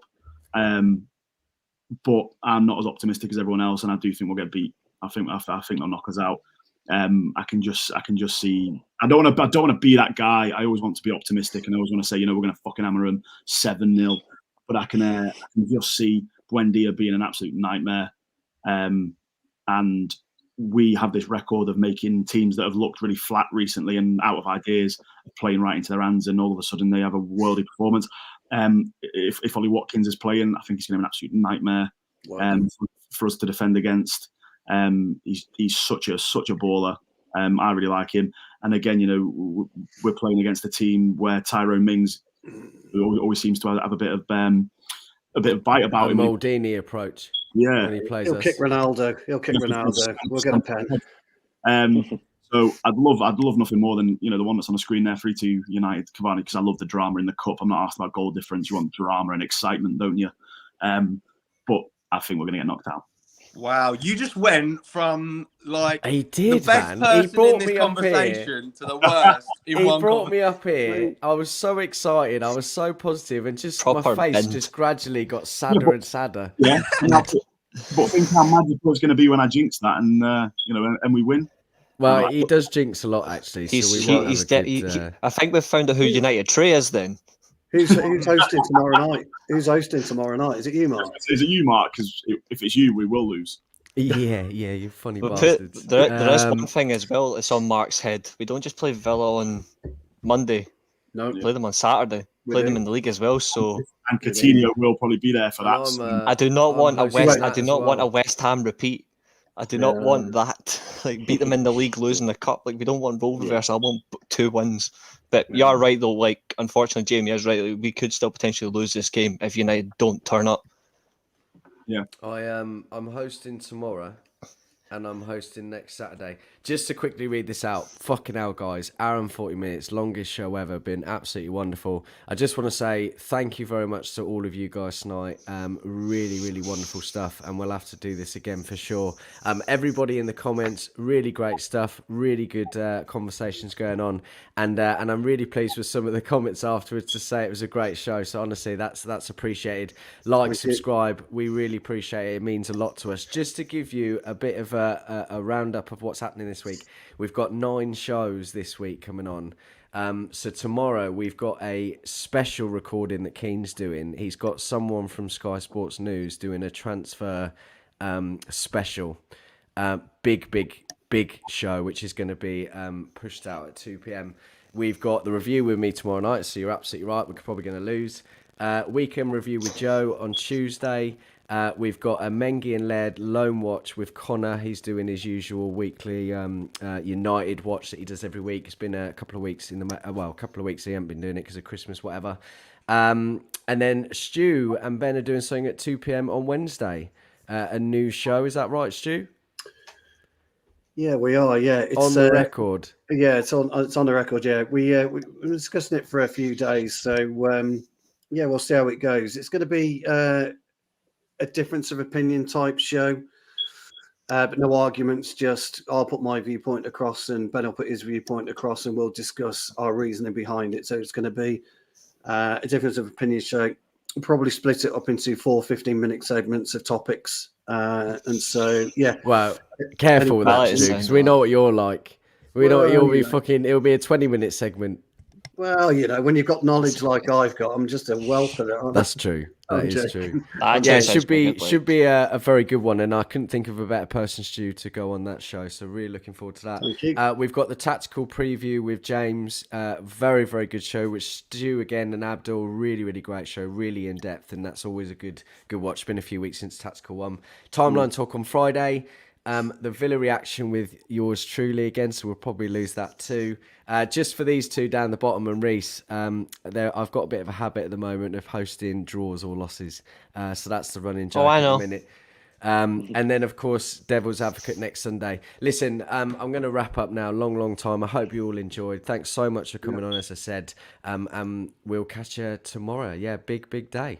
But I'm not as optimistic as everyone else, and I do think we'll get beat. I think they'll knock us out. I can just see. I don't want to be that guy. I always want to be optimistic, and I always want to say, we're going to fucking hammer them 7-0. But I can just see Buendia being an absolute nightmare. And we have this record of making teams that have looked really flat recently and out of ideas playing right into their hands, and all of a sudden they have a worldy performance. If Ollie Watkins is playing, I think he's going to have an absolute nightmare for us to defend against. He's such a baller. I really like him. And again, we're playing against a team where Tyrone Mings always seems to have a bit of bite about him. Maldini approach. Yeah, when he plays He'll kick Ronaldo. We'll get a pen. So I'd love nothing more than the one that's on the screen there, 3-2 United Cavani, because I love the drama in the cup. I'm not asked about goal difference. You want drama and excitement, don't you? But I think we're going to get knocked out. Wow, you just went from he did, the best man. He person brought in this me up here conversation to the worst. He brought me up here. I was so excited. I was so positive, and just Proper my face bend. just gradually got sadder and sadder. Yeah, but think how magical it's going to be when I jinx that, and and we win. Well, he does jinx a lot, actually. I think we've found out who United Trey is then. Who's hosting tomorrow night? Who's hosting tomorrow night? Is it you, Mark? Is it you, Mark? Because if it's you, we will lose. Yeah, you funny But bastards. there is one thing as well. It's on Mark's head. We don't just play Villa on Monday. No, Play them on Saturday. Play them in the league as well. So And Coutinho will probably be there for And that. I'm, so- I do not I'm want a hosting West. that I do as not want a well. West Ham repeat. I do not want that. Like beat them in the league, losing the cup. Like we don't want role reversal. I want 2 wins. But you are right though. Like unfortunately, Jamie is right. Like, we could still potentially lose this game if United don't turn up. Yeah. I'm hosting tomorrow, and I'm hosting next Saturday. Just to quickly read this out. Fucking hell, guys. Hour and 40 minutes. Longest show ever. Been absolutely wonderful. I just want to say thank you very much to all of you guys tonight. Really, really wonderful stuff. And we'll have to do this again for sure. Everybody in the comments, really great stuff. Really good conversations going on. And I'm really pleased with some of the comments afterwards to say it was a great show. So honestly, that's appreciated. Like, subscribe. We really appreciate it. It means a lot to us. Just to give you a bit of a roundup of what's happening this week. We've got 9 shows this week coming on. So tomorrow we've got a special recording that Keane's doing. He's got someone from Sky Sports News doing a transfer special. Big show, which is going to be pushed out at 2 p.m. We've got the review with me tomorrow night, so you're absolutely right. We're probably going to lose. Weekend review with Joe on Tuesday. We've got a Mengi-led Loan Watch with Connor. He's doing his usual weekly United watch that he does every week. It's been a couple of weeks a couple of weeks he hasn't been doing it because of Christmas, whatever. And then Stu and Ben are doing something at 2 p.m. on Wednesday. A new show, is that right, Stu? Yeah, we are. Yeah, it's on the record. Yeah, it's on the record. Yeah, we were discussing it for a few days. So yeah, we'll see how it goes. It's going to be a difference of opinion type show, but no arguments. Just I'll put my viewpoint across, and Ben will put his viewpoint across, and we'll discuss our reasoning behind it. So it's going to be a difference of opinion show. We'll probably split it up into 4 15-minute segments of topics. And so, yeah. Well, careful with that, Stu, because we know what you're like. We know what you'll be fucking. It'll be a 20-minute segment. Well, when you've got knowledge like I've got, I'm just a wealth of it. That's true. That is true. Yeah, it should be a very good one, and I couldn't think of a better person, Stu, to go on that show. So really looking forward to that. Thank you. We've got the tactical preview with James. Very, very good show. Which Stu again and Abdul, really, really great show. Really in depth, and that's always a good watch. It's been a few weeks since tactical one. Timeline talk on Friday. The Villa reaction with yours truly again, so we'll probably lose that too. Just for these two down the bottom and Reese, I've got a bit of a habit at the moment of hosting draws or losses. So that's the running joke I know. at the minute. And then, of course, Devil's Advocate next Sunday. Listen, I'm going to wrap up now. Long time. I hope you all enjoyed. Thanks so much for coming on, as I said. We'll catch you tomorrow. Yeah, big day.